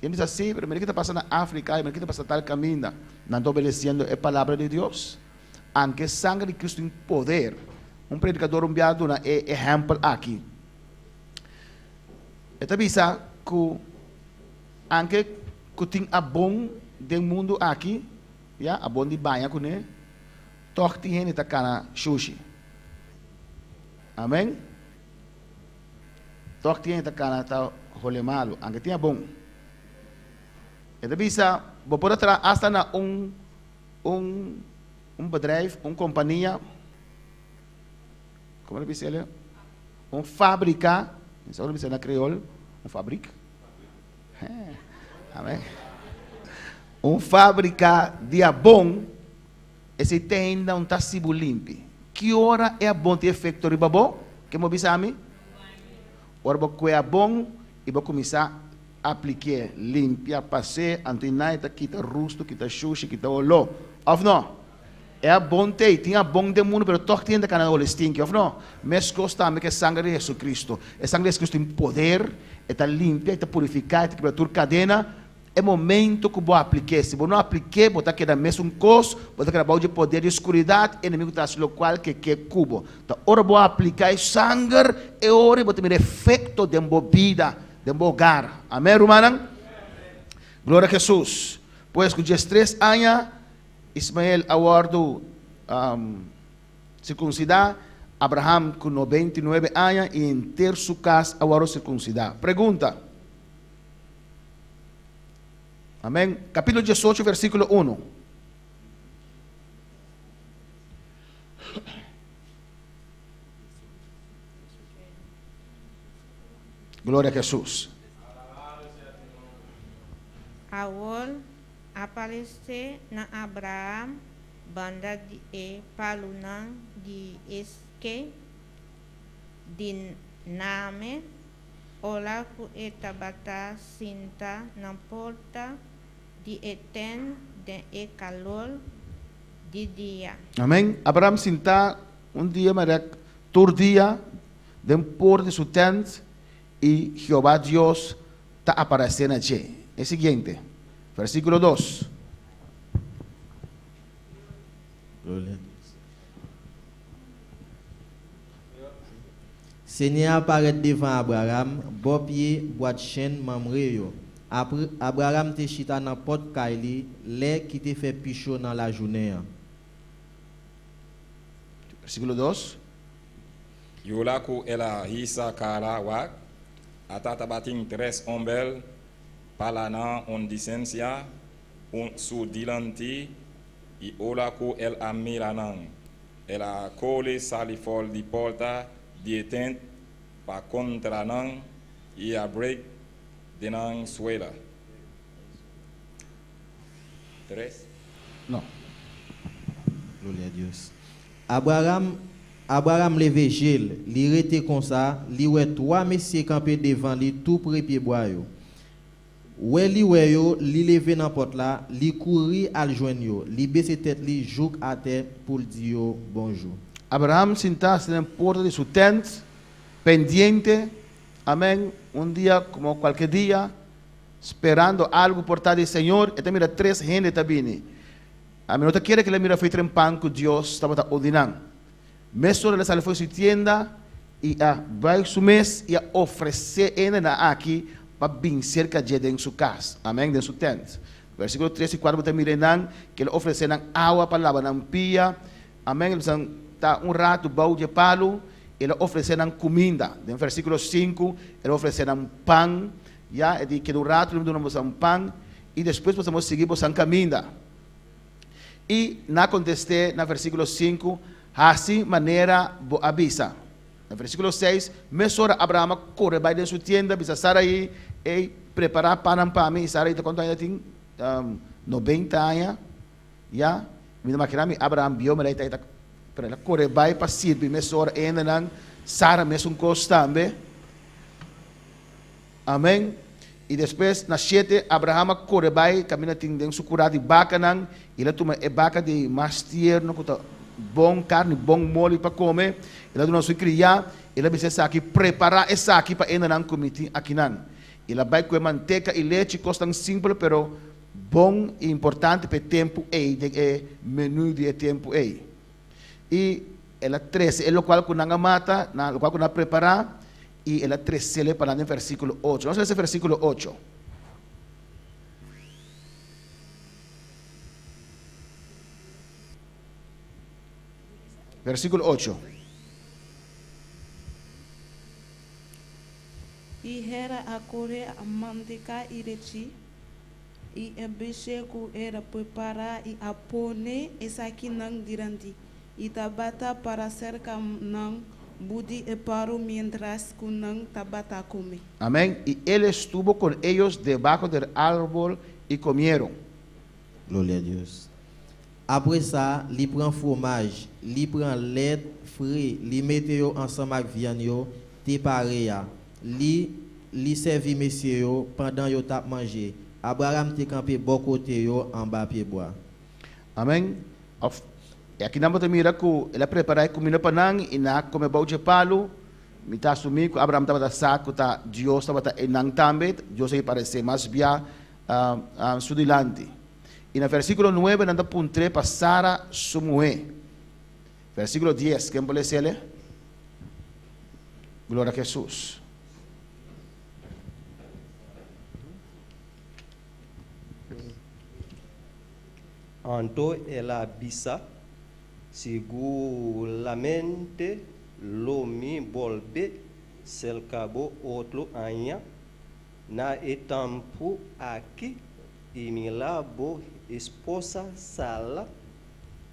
Ele diz assim, pero que está passando na África, que está passando tal caminho, não está obedecendo a palavra de Deus. Aunque sangue de Cristo tem poder. Predicador enviado um exemplo aqui. Ele diz que aunque que tem a bom do mundo aqui, a bom de banha com ele, toch tem gente que está sushi. Amém? Toch tem gente que está rolê malo, aunque tem a bom. Ele diz, vou pôr atrás hasta na bedrijf, companhia, como ele diz ele? Fábrica, isso ele diz na crioulo, fábrica. Amém? Fábrica de abon, esse tem ainda tacibo limpo. Que hora é bom ter efeito de babó? Que mo bisa ami? Ora vou coer bom e vou começar a aplicar, limpar, passar, antenaita, quita rusto, quita xuxa, quita oló. Of não? É bom ter, tinha bom de mundo, mas toch tem da cana olho stinky, of não? Mas gosta me que sangue de Jesus Cristo. É sangue de Jesus Cristo tem poder, está limpa, está purificada, está quebrar toda cadena. É momento que vou aplicar. Se eu não aplicar, vou estar quedando mesmo coisa, vou estar quedando de poder de escuridade, inimigo está no qual que é cubo. Então, ora vou aplicar sangue, e ora vou ter efeito de vida, de hogar. Amém, irmã? Glória a Jesus. Pois com 13 anos, Ismael aguardou circuncidar, Abraham com 99 anos e em ter sua casa aguardou circuncidar. Pergunta. Amém? Capítulo 18, versículo 1. Glória a Jesus. Awal aparece na Abraham banda de palunan de esque din name ola ku etabata sinta na porta de eten de calor de dia. Amém? Abraham sinta dia marek dia den por de su tent e Jeová Deus está aparecendo allí. É o seguinte, versículo 2. Seigneur apparaît devant Abraham, bon pied, boîte chaîne, membre yo. Après, Abraham te chita dans porte Kaili, les qui te fait pichot dans la journée. Versículo 2. Yulaku ela hisa kara wak, atatabating tres ombel, palana on disencia, un su dilanti, y olaku el amiranang. Ela cole salifol di porta, dietent, pa contranang, y a break denang suela. 3. No. Gloria a Dios. Abraham levé Gilles, li rete comme ça, li ouais trois messieurs campé devant lui tout près pied bois yo. Ouais li ouais yo, li levé dans porte là, li couri al joindre yo, li baissé tête li jouk à terre pour dire yo bonjour. Abraham sentaste en la puerta de su tent, pendiente, amén, un día como cualquier día, esperando algo por parte del Señor. Este mira tres gente también. A mí no te quiere que le mira fue en pan que Dios estaba ordenando. Mes le sale fue su tienda y va a su mes y a ofrecer en aquí para bien cerca de en su casa. Amén, de su tent. Versículo 3 y 4 te miran que le ofrecen agua para lavar la pia. Amén, está un rato baú de palo y le ofrecen comida. En versículo 5 le ofrecen pan. Ya, y que un rato le damos un pan y después podemos seguir buscando camino. Y na contesté en versículo 5, así manera avisa. En versículo 6, mesora Abraham corre va de su tienda, visa Sarai y preparar pan para mí. Sarai te cuánto años tiene 90 años. Ya, me imagino Abraham vio me la pero la corre va para servir mesora en Sara me es un costambe. Amén. Y después, na 7, Abraham corre vai, camina em su curado de vaca, e ele toma vaca de mais tierno, com bom carne, bom mole para comer. Ele dona sua criar, ele precisa aqui preparar essa aqui para ainda comer aqui não. Ele vai com manteca e leite, costam simples, pero bom e importante para tempo de menu de tempo E ela 13, é o qual que não mata, o qual que não preparar. Y el 13 le para en versículo 8. Vamos a ese versículo 8. Versículo 8. E era a correr a manteca e leite, e o bicheco era preparar e a pone essa aqui não dirante, e tabata para cerca não budi e paro mientras kunang tabata come. Amén. Y él estuvo con ellos debajo del árbol y comieron. Gloria a Dios. Après ça, li prend fromage, li prend lait frais, li mette yo ensemble avec viande yo, te pare ya. Li servi messieurs yo pendant yo tap manger. Abraham te campé bon côté yo en bas pied bois. Amén. E aqui não pode mirar que ele prepara comida para nang e na come bau de palo, me tá assumir que Abraham estava da saco, tá Deus estava da nang também, Deus aí parece mais via sudilante. E no versículo 9 nanda puntre para Sara sumue. Versículo 10, quem pode ser ele? Glória a Jesus. Anto ela bisa seguramente lomi bolbe selcabo outro anha na etampo aqui e milabo esposa sala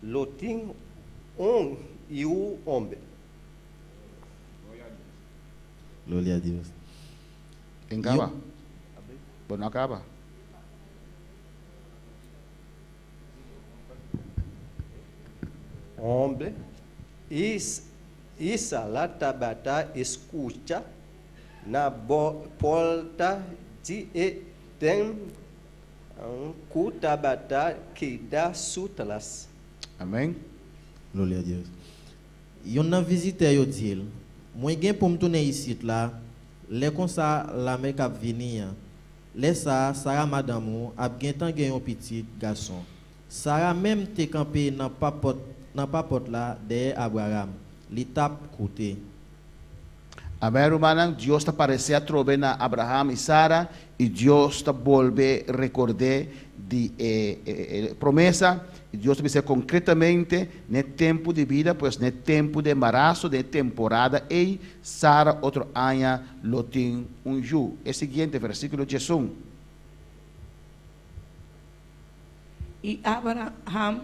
lotin e o homem. Glória a Deus. Quem acaba? Bom, não acaba. Hombre, isa la tabata escucha na porta de tem ku tabata que dá sutlas. Amém. Glória a Deus. Yon nan visite yo dil, moi gen pour me tourner ici là, les comme ça la mec a venir. Les ça Sarah madame a gen tan gen un petit garçon. Sarah même te campé dans papote là derrière Abraham, l'étape côté. Amém, hermano. Deus está parecendo trove na Abraham e Sara e Deus está volve recordar de promessa. E Deus vai ser concretamente no tempo de vida, pois no tempo de embaraço, de temporada, e Sara outro ano lo tem ju. É o seguinte, versículo 11. Y Abraham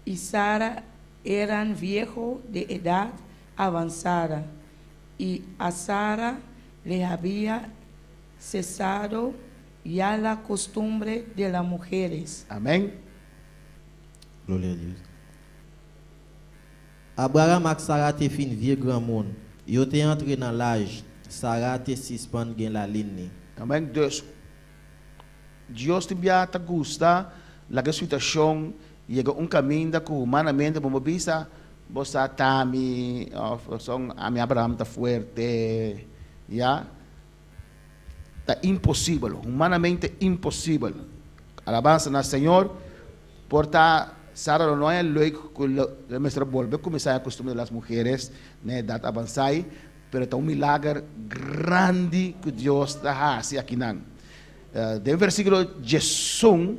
y Sara eran viejos de edad avanzada, y a Sara le había cesado ya la costumbre de las mujeres. Amém. Glória a Deus. Abraham ak Sara te fin vieux grand monde. Yo te entré dans l'âge. Sara te suspend gen la ligne. Amém. Deus te biata gusta la situação chega caminho que humanamente vamos bisa bosa tami song ami Abraham tá fuerte ya tá impossível, humanamente impossível. Alabança na Senhor porta Sara não é luego que nuestra volve começar a costume das mulheres na idade avançada, pero tá milagre grande que Deus está fazendo aqui não. De versículo 11,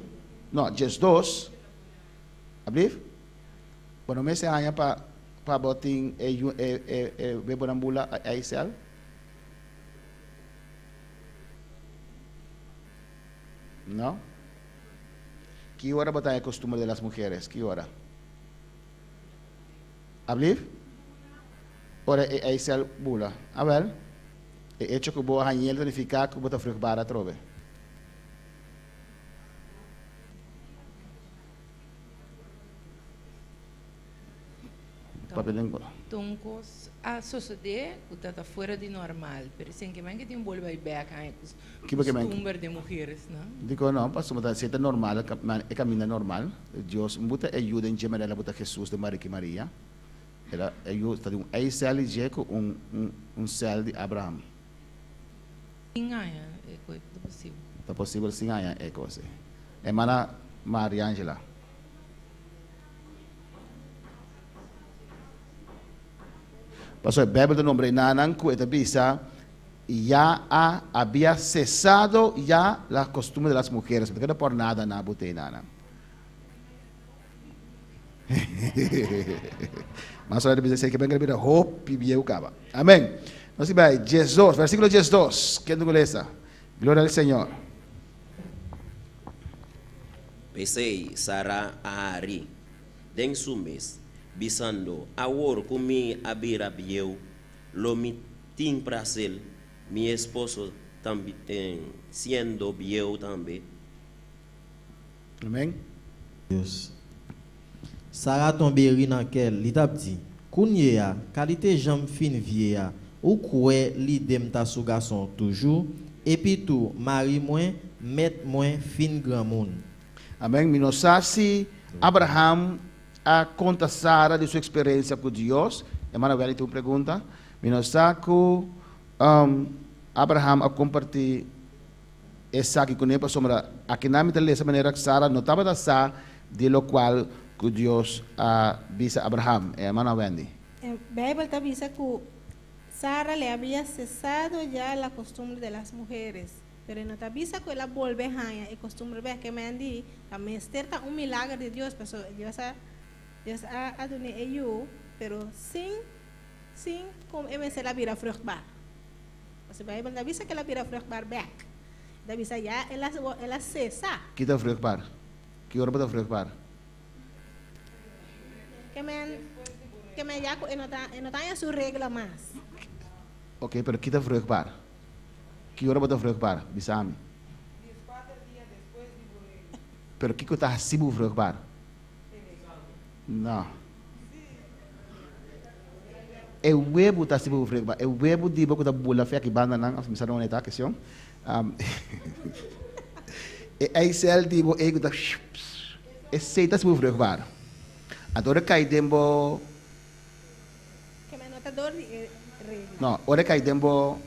no, 12, abrir? Bueno, me se hanya pa botin bebonambula a Israel. No? ¿Qué hora botar el costumbre de las mujeres? ¿Qué hora? Abrir? Ora a Israel bula. A ver. El hecho que boa hanyel significa que bota frugbara trove. Toncos a suceder o está fora de normal, pero sem que mais que tem volva e back aí costumbre de mulheres, não? Digo não, pastor, mas se é normal, é caminho normal. Deus muita ajuda em geral buta Jesus de Maria e Maria. Ela ajuda de Israel e com céu de Abraham. Sim, é coisa possível. Tá possível sim, é coisa. Hermana Maria Angela. Pastor, a Bíblia nombre nanan cueta bisa ya había cesado ya la costumbre de las mujeres. No queda por nada na bute nanan. Mas ahora dice que venga a vida hope y bien acaba. Amén. No se va. Jesus, versículo 12. ¿Quién no esa? Gloria al Señor. Pesei Sara Ahari den sumes bisando awor kumi abira bieu lo mi tin prazel mi esposo también siendo bieu también. Amén. Dios. Sarah tombe ri nan kel, li tap di, kounye ya, kalite jam fin vie ya, ou kwe li dem ta sou garçon toujours, epi tou mari mwen, met mwen fin grand moun. Amém. Minosasi Abraham a conta Sara de sua experiência com Deus. Hermana Veli, tem uma pergunta. Minosako Abraham a compartilhar essa aqui com ele, sombra aqui na mitad dessa maneira que Sara não estava da sa de lo qual que Deus avisa a Abraham. Hermana Wendy. En Bíblia te avisa que Sara le había cesado ya la costumbre de las mujeres, pero no te avisa que ela vuelve a la costumbre que me han dicho, también está un milagro de Dios, pero Dios ha dado ello, pero sin como se la vira fruchtbar. Pues la Bíblia te avisa que la vira fruchtbar back. Te avisa ya ela cesa. ¿Qué está fruchtbar? ¿Qué hora está fruchtbar? Que me ya no está en su regla más. Ok, pero ¿qué está fruchtbar? ¿Qué hora está fruchtbar? Bisami. Pero ¿qué está así fruchtbar? No. El huevo está así fruchtbar. El huevo digo que está bula fea que banda nan, me sale una questão. Aí cel digo que está esse está así fruchtbar. Agora cai dembo. Que me nota dor no, ora cai dembo.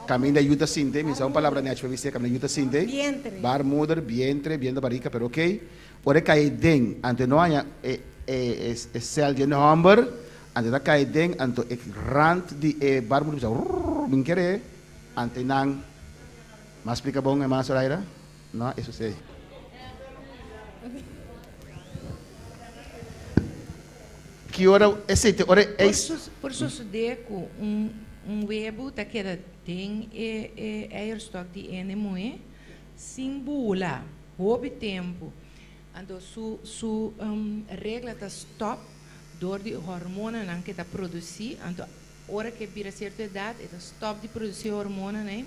Caminho da yuta sinte, me são palavra net para você, caminho da yuta sinte. Vientre. Bar mother, vientre, bien da barriga, pero ok. Ora cai den, ante não há cel de number, ante da kai ding anto ik rand di barmu bisa minkere ante nang mas explica bom é mais Soraira? Não, isso sei. Que hora esse hora é por isso se deco webo tá que tem stock de NME simbula houve tempo ando su regra tá stop door die hormonen não que tá produzir ando hora que vira certa idade tá stop de produzir hormonen né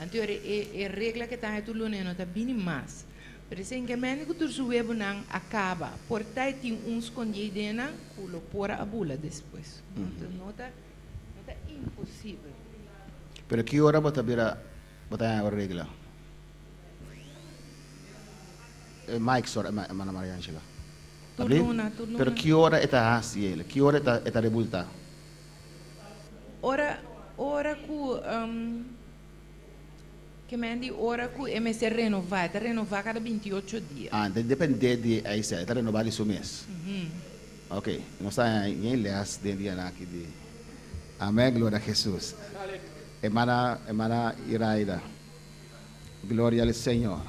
ando é regra que tá tu lune não tá bem mais por isso que médico do seu webo não acaba por tá tem uns escondidena culo por a bula depois então não tá impossível. Pero que hora bota a regla? Mike sora mana Maria Angela. Turuna. Pero que hora está assim ele? Que hora está revolta? Ora ku que mandi ora ku MC renovar cada 28 dias. Ah, depende de aí se está renovado isso mês. Ok, não está em leas de dia aqui de. Amém, glória a Jesus. Hermana Iraida, gloria al Señor.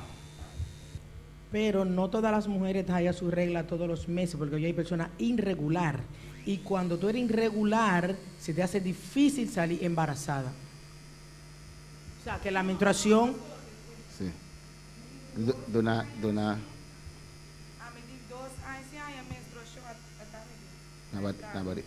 Pero no todas las mujeres traen su regla todos los meses, porque hoy hay personas irregular. Y cuando tú eres irregular, se te hace difícil salir embarazada. O sea, que la menstruación... Sí. Dona... Nabari.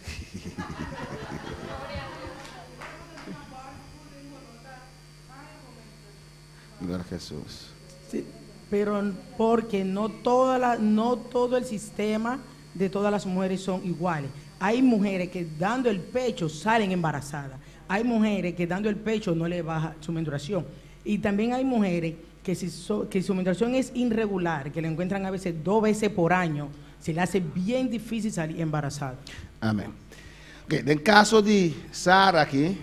Gloria a Jesús. Sí, pero porque no todo el sistema de todas las mujeres son iguales. Hay mujeres que dando el pecho salen embarazadas. Hay mujeres que dando el pecho no le baja su menstruación. Y también hay mujeres que su menstruación es irregular, que la encuentran a veces 2 veces por año, se le hace bien difícil salir embarazada. Amén. Okay, en caso de Sara aquí,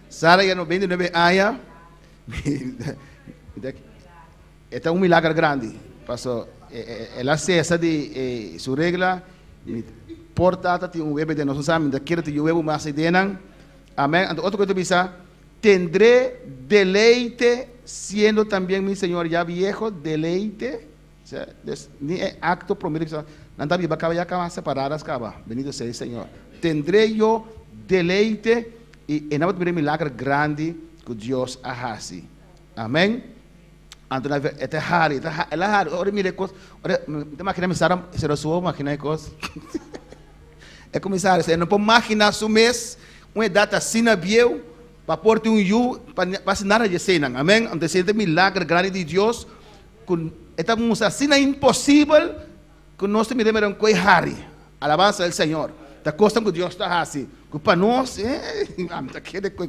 Sara ya no 29 años, este es un milagro grande. Pasó, ela cesa de su regla, portata tiene un bebé de nosotros, de quiere te llevo más idenan. Amén. Otro que te pisa, tendré deleite siendo también mi Señor ya viejo, deleite. O sea, ni acto promedio, nada viva acaba ya acaba separadas acaba. Bendito sea el Señor. Tendré yo deleite y en el milagro grande que Dios hace. Amén. Entonces, este Harry, ahora mire cosas, ahora te imaginas Sara se lo subo, imagina cosas. É começar, você não pode imaginar su mês, uma data assim na bio, para portar para assinar a cena, amém? Então, esse milagre grande de Deus, estamos assim impossível, que nós temos que ver com Harry, alabança ao Senhor. Da coisa que Deus está assim, que para nós,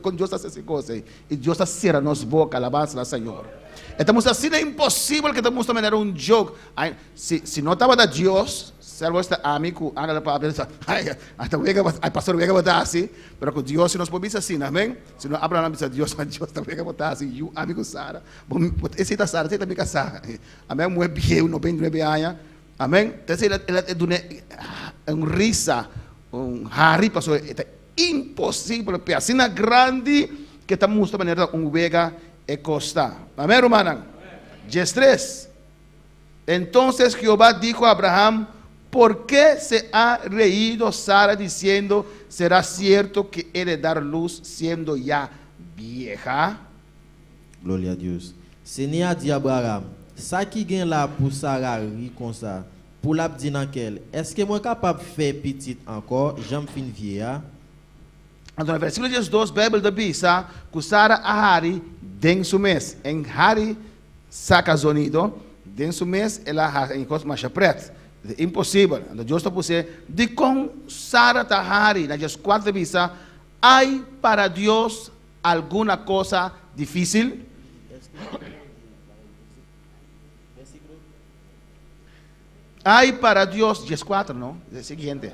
com Deus está assim coisa, e Deus está cerrando nossa boca, alabança ao Senhor. Estamos assim impossível que estamos tomando um jogo. Se não estava da Deus, salvo este amigo, hasta el pastor llega a votar así, pero con Dios si nos podemos así, amén. Si no Abraham dice Dios también llega a votar así, yo amigo Sara, ese está Sara, ese también casada, amén, muy viejo, 99 años, amén. Entonces un risa, un Harry pasó, es imposible, pero así una grande que estamos de manera un vega e costa, amén, hermana. 3. Entonces Jehová dijo a Abraham: ¿por qué se ha reído Sara diciendo, será cierto que he de dar luz siendo ya vieja? Gloria a Dios. Seigneur dit Abraham, ça qui gagne là pour Sarah ri comme ça, pour la dire dans quel, est-ce que moi capable de faire petite encore, j'en fin vieille? Então, no versículo 12, a Bíblia diz que Sara a Hari, den su mês, em Hari saca sonido, den su mês, ela ha em coisa mais preta. É impossível. Então, Deus está por ser de com Sara Tahari, na 4 diz, há para Deus alguma coisa difícil? Há para Deus, 4, não? É o seguinte.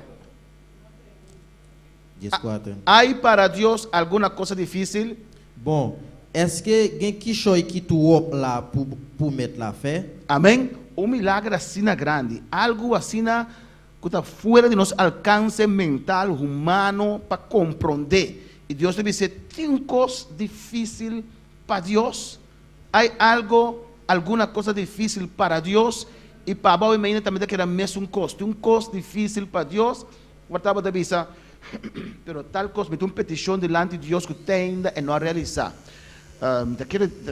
4. Há para Deus alguma coisa difícil? Bom, est-ce que gen qui choy qui tout là pour mettre la fé? Amém. un milagre así grande, algo así que está fuera de nuestro alcance mental, humano, para comprender. Y Dios te dice, ¿tiene cosa difícil para Dios? ¿Hay alguna cosa difícil para Dios? Y para vos inmediatamente que era mesmo un costo difícil para Dios. Guardaba de visa, pero tal cosa, mete una petición delante de Dios que tenga y no realizar.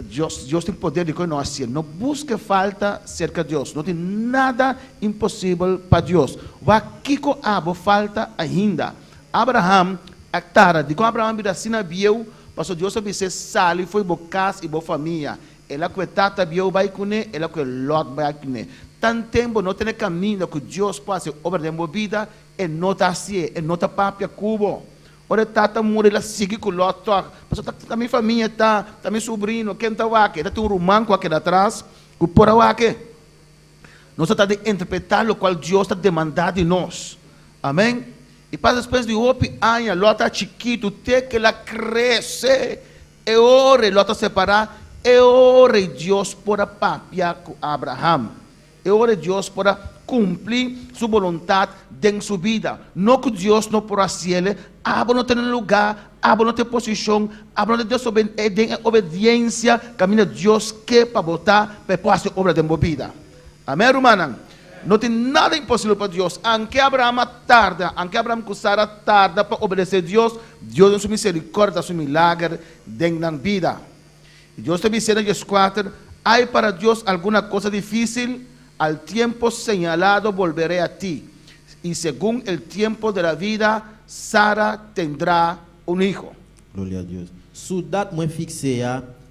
Dios tem poder de coisa não assim. Não busque falta cerca de Deus. Não tem nada impossível para Deus. O aqui com abo falta ainda. Abraham, actara, de como Abraham vira assim na bieu, passou Deus a dizer sali foi bo casa e bo família. Ela que tata bieu vai com ele, ela que Lot vai com ele. Tanto tempo não tem caminho que Deus passe obra de uma vida e não está assim, e não está papia cubo. Ora tata muri la sigi com Lot toca. Mas tá minha família tá meu sobrinho, quem tá aqui, tá um romano aqui atrás, que por aqui. Nós está de interpretar o qual Deus está demandando de nós. Amém? E para depois de 8 anos, Lot tá chiquito, até que ela cresce. E ora Lot separar, e ora Deus por papia com Abraham. E ora Deus por cumprir sua vontade em sua vida. Não que Deus não por fazer, Abo não tem lugar, abo não tem posição, abo não tem obediência, caminha Deus que para botar, para fazer obra de uma vida. Amém, irmã? Não tem nada impossível para Deus. Aunque Abraão tarda, aunque Abraão com Sara tarda para obedecer a Deus, Deus tem sua misericórdia, seu milagre dentro da vida. E Deus te dice en Jesús 4, hay para Dios alguna cosa difícil, al tiempo señalado volveré a ti. Y según el tiempo de la vida, Sara tendrá un hijo. Gloria a Dios. Sous date moins fixée,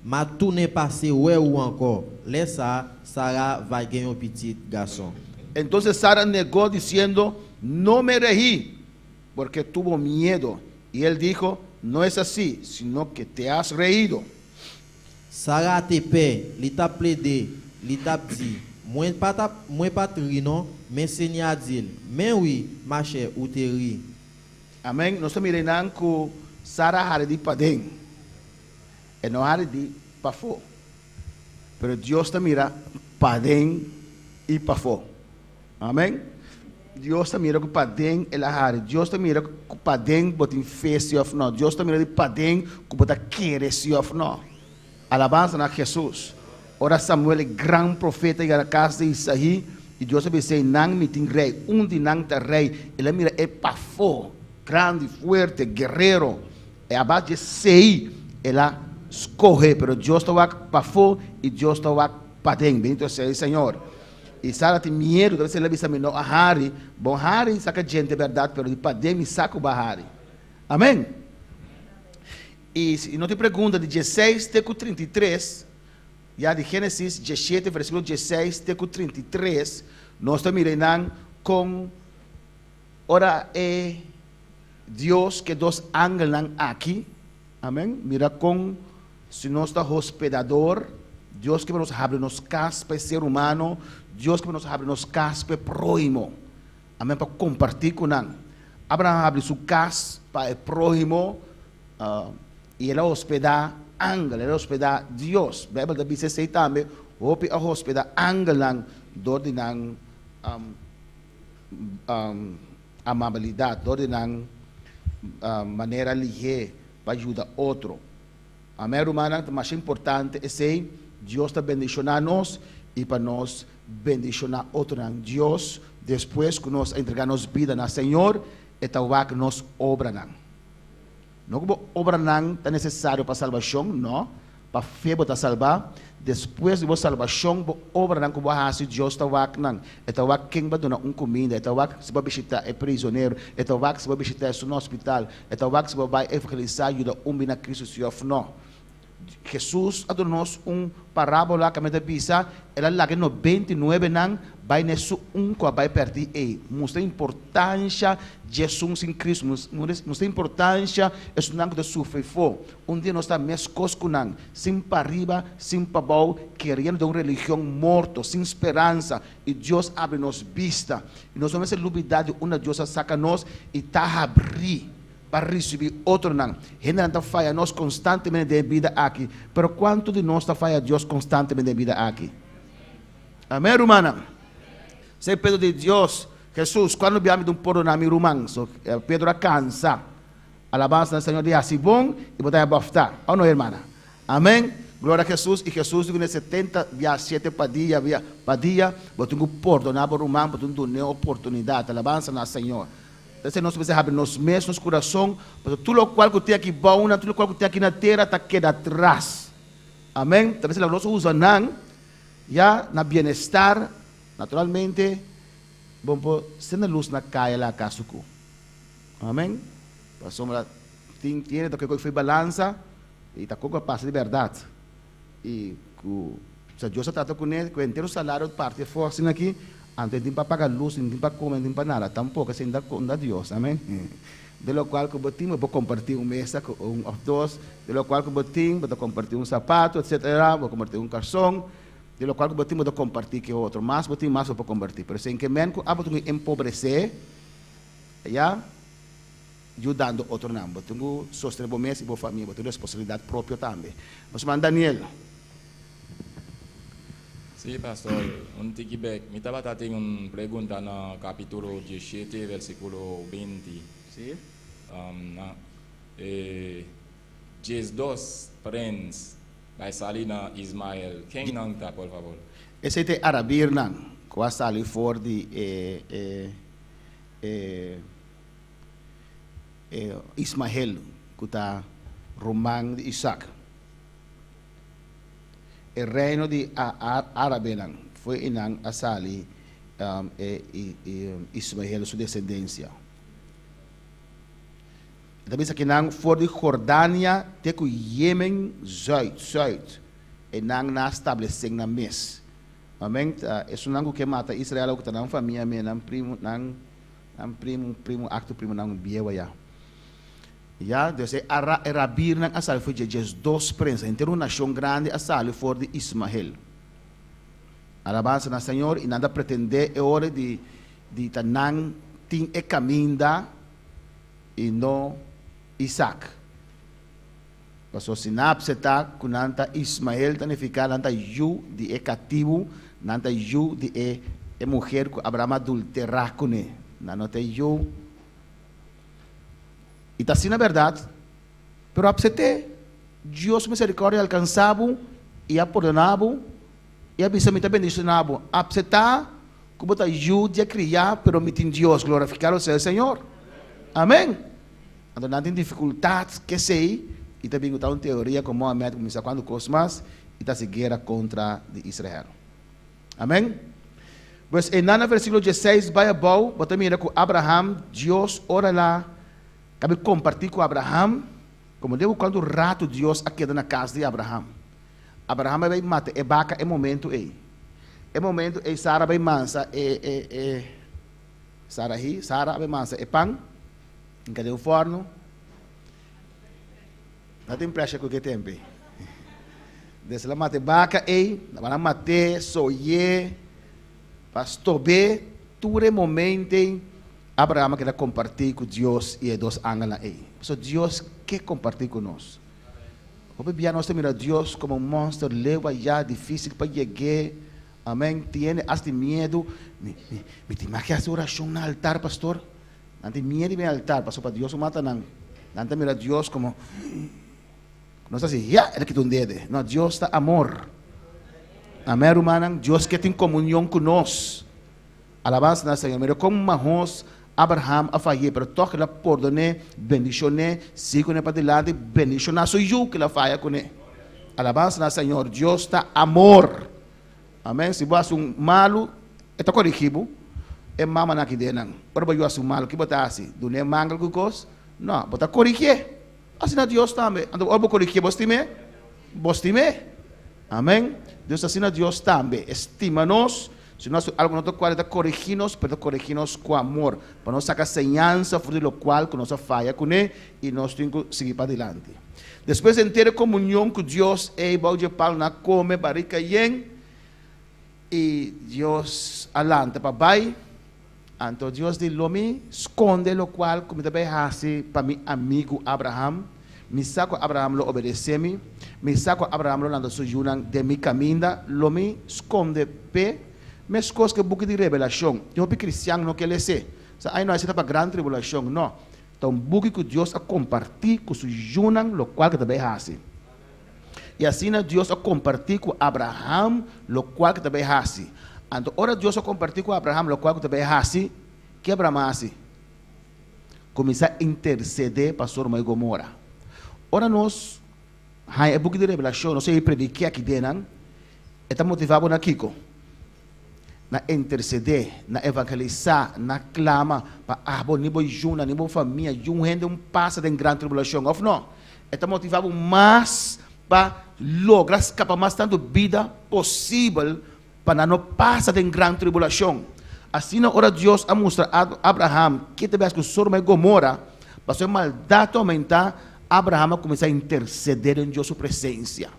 ma tourné passé ouais ou encore. Laissa Sarah va gagner un petit garçon. Entonces Sara negó diciendo, no me reí, porque tuvo miedo. Y él dijo, no es así, sino que te has reído. Sarah te paix, li t'a plaidé, li t'a dit, moi pas tri non, mais Seigneur a dit, mais oui, ma chère, ou te ri. Amém. Nós estamos mirando que Sara had de padem, e não had de pafo. Pero Deus está mira padem e pafo. Amém. Deus está mira que padem ela had. Deus está mira que padem botin face of não. Deus está mira de padem que botar querer se of não. Alabança na Jesus. Ora Samuel, gran profeta e a casa de Isaí, e Deus disse, não me tem rei, de não tem rei. Ele mira é pafo, grande, fuerte, guerreiro. É abaixo de sei, ela escorre, pero Deus estava pafo e Deus estava padem. Bendito seja o Senhor. E Sara tem medo, deve ser ela disse, não, a Hari, bom Hari saca gente de verdade, pero de padem saca o Bahari. Amém? E não te pergunta de 16 até 33, já de Gênesis 17, versículo 16 até 33, nós estamos mirando com, ora é Deus que dos ángeles aqui, amém? Mira com, se nós está hospedador, Deus que nos abre nos casas para ser humano, Deus que nos abre nos casas para próximo, amém? Para compartilhar com nós. Abraão abre sua casa para o próximo, e ela hospeda ángel, ela hospeda Deus. A Bíblia diz assim também, a hospeda ángel do de amabilidade, do de maneira ligeira para ajudar outro. Amém, irmã? O mais importante é que Deus está bendicionando nós e para nós bendicionar outro. Deus, depois que nós entregamos vida no Senhor, é talvez que nós obramos. Não que obra não é necessário para a salvação, não. Para a fé para salvar. Depois de a salvação, obra não que vai fazer Deus está aqui não. É talvez quem vai dar comida, é talvez que se vai visitar é prisioneiro, é talvez que se vai visitar no hospital, é talvez que se vai evangelizar e ajudar bem na Cristo Senhor, não. Jesus a nós parábola que me dice, ela lá que no 29 não vai nesse que vai perder aí. Mostra a importância de Jesus em Cristo, mostra a importância de não de sofrer. Dia nós estamos mais coscunang, sem para arriba, sem para baixo, querendo de uma religião morta, sem esperança, e Deus abre nos vista, e nós vamos ter liberdade, uma Deus saca nós e está abrir para receber outro não. Gente falha nós constantemente de vida aqui, pero quanto de nós falha Deus constantemente de vida aqui? Amén, hermana. Se Pedro de Dios, Jesús, quando viemos de porto na mi rumang, so, Pedro cansa. Alabanza al Señor de así bon y botar a bafta. ¿O no, hermana? Amén. Glória a Jesus. E Jesus digo 70 via 7 padilla, botou um porto na rumang, botou uma oportunidade. Alabanza al Señor. Então, nós precisamos abrir nos mesmos coração, porque tudo o qual que tem aqui bom, tudo o qual que tem aqui na terra, está queda atrás. Amém. Talvez nós usamos já na bem-estar, naturalmente, vamos ser na luz na caia lá, casuco. Amém. Passou lá, tem que foi balança e está com a paz de verdade. E se Deus trata com ele, com o inteiro salário de parte de força aqui, antes de pagar luz, não tem para comer, não tem para nada, tampouco se ainda conta Deus, amém? De lo qual que eu vou compartilhar mesa com ou dois, de lo qual que eu vou compartilhar sapato, etc. Vou compartilhar calção, de lo qual que eu vou compartilhar que outro, mas vou compartilhar. Pero sem que men, vou empobrecer, já, ajudando outro não, vou sostener o mês e a família, vou ter responsabilidade própria também. Vamos mandar Daniel. Sí, pastor, un tiquibek. Mi estaba teniendo una pregunta en el capítulo 17, versículo 20. Sí. Jesus prince vai salir na Ismael. Quem não está, por favor? Esse é Arabir não, que vai sair fora de Ismael, que está Román de Isaac. O reino de Arabelan foi inang asali Ismael, sua descendência. Também aqui nang for de Jordânia, te que Yemen zuid, e nang na estabelecem na mes. Amém? Isso nang que mata Israel, que está na família, nang primo acto primo nang biewa ya. Ja, dus Arabir nang asal foi Jesus dos princes, inteiro uma nação grande asal for de Ismael. Alabança na Senhor e nada pretender é hora de tanang tin e caminda e não Isaac. Passou sinapse tá com nanta Ismael tanificar nanta ju de e cativo, nanta ju de e mulher que Abraão adulterar com ele. Nanta ju e está assim na verdade, pero apsete, Deus misericórdia alcançava e apordonava e abençoamento bendicionava. Apseta, como está ajuda a criar, pero me tem Deus glorificar o seu Senhor. Amém? Quando não tem dificuldades, que sei, e também está uma teoria como Mohamed começa quando cosmas e está se guerra contra de Israel. Amém? Pois em no versículo 16, vai a bom, bota mira com Abraham, Deus ora lá. Cabe compartilhar com Abraham, como deu quando o rato Deus aqui na casa de Abraham. Abraham vai matar, é vaca, é momento aí. É momento, é Sara vai mansa, Sara vai mansa, é pão, cadê o forno? Não tem pressa com o que tem aí. Desde lá mata vaca, vai matar, soie, pastor B, tudo é momento. Abraham quer compartilhar com Deus e Deus anda aí. So Deus quer compartilhar conosco. Como bem nós temos Deus como um monstro, leva já difícil para chegar. Amém. Tiene hasta medo. Me tem que fazer oração no altar, pastor. Não tem medo de altar, pastor, para Deus mata não. Não tem Deus como não está assim, já ele que tem dedo. Não, Deus está amor. Amém, irmão. Deus que tem comunhão conosco. Alabança na Senhor. Mas como Mahos Abraham a fazer, pero toque la perdone, bendicioné, sigo para adelante, bendicionar soy yo que la falla con él. Alabanza na Senhor, Deus está amor. Amém? Se você um malo, está corrigido, é mama na que denang. Para você um malo, que botar assim, do nem mangal com coisa, não, botar corrigir. Assim na Deus também. Ando algo corrigir, você me, amém? Deus assim na Deus também, estima-nos. Se nós algo não qualidade corrigir-nos, pero corrigir-nos com amor, para nós sacar enseñança, fruto do qual que nós falha com ele e nós temos que seguir para adelante. Depois de ter comunhão com Deus, vai de pau na come, barrica e Deus alanta para bai. Então Deus diz, me esconde o qual como também hace para meu amigo Abraham. Me saco Abraham lo obedece-me, me saco Abraham lo nando sujunang de mi caminda, lo me esconde pe. Mas coisas que book de revelação. Eu o cristiano não quer ler. Aí não é para grande tribulação, não. Então, book que Deus a compartir com os junam, lo qual que também hace. E assim Deus a compartir com Abraham, lo qual que também hace. Então, ora Deus a compartir com Abraham, lo qual que também hace. Que Abraham hace? Começar a interceder para Sodoma e Gomorra. Ora nós, é book de revelação, não sei predicar aqui dentro, está motivado na Kiko. Na interceder, na evangelizar, na clama, para bom nível junto, nível família, gente passa de grande tribulação, ou não? Está motivado mais para lograr escapar mais tanto vida possível para não passar de grande tribulação. Assim, na hora Deus a mostrar a Abraham que te com Sodoma e Gomorra, para sua maldade aumentar, Abraham começa a interceder em Deus sua presença,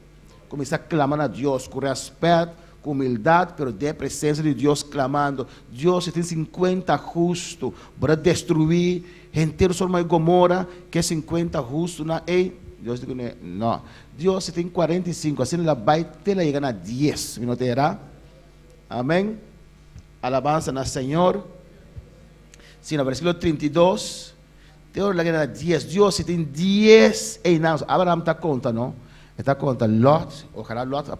começa a clamar a Deus com respeito, com humildade, pero de presença de Deus clamando. Deus, você tem 50 justos para destruir inteiro Sodoma e Gomorra, que é 50 justos. Deus diz, não. Deus, você tem 45, assim ela vai ter chegar a 10. Não terá? Amém? Alabança no Senhor. Sim, no versículo 32, Deus vai chegar a 10. Deus, você tem 10 anos. Abraham está conta, não? Está conta Lot, ojalá Lot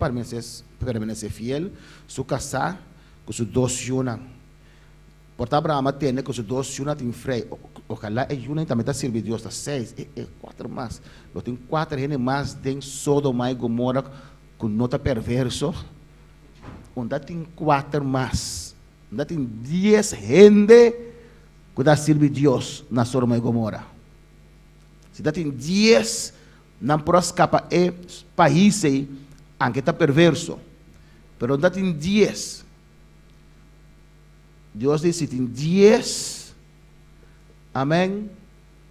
permanecer fiel, su casar com seus 2 yunas. Por Abraham tem com seus 2 yunas em freio. Ojalá é yunas também está servindo Deus, está 6, 4 mais. Lo tem 4 gente mais de Sodoma e Gomorra com nota perverso. Onde tem 4 mais. Onde tem 10 gente que está servindo Deus na Sodoma e Gomorra. Se tem 10 não pode escapar é país que está perverso. Pero não tem 10. Deus disse, tem 10. Amém.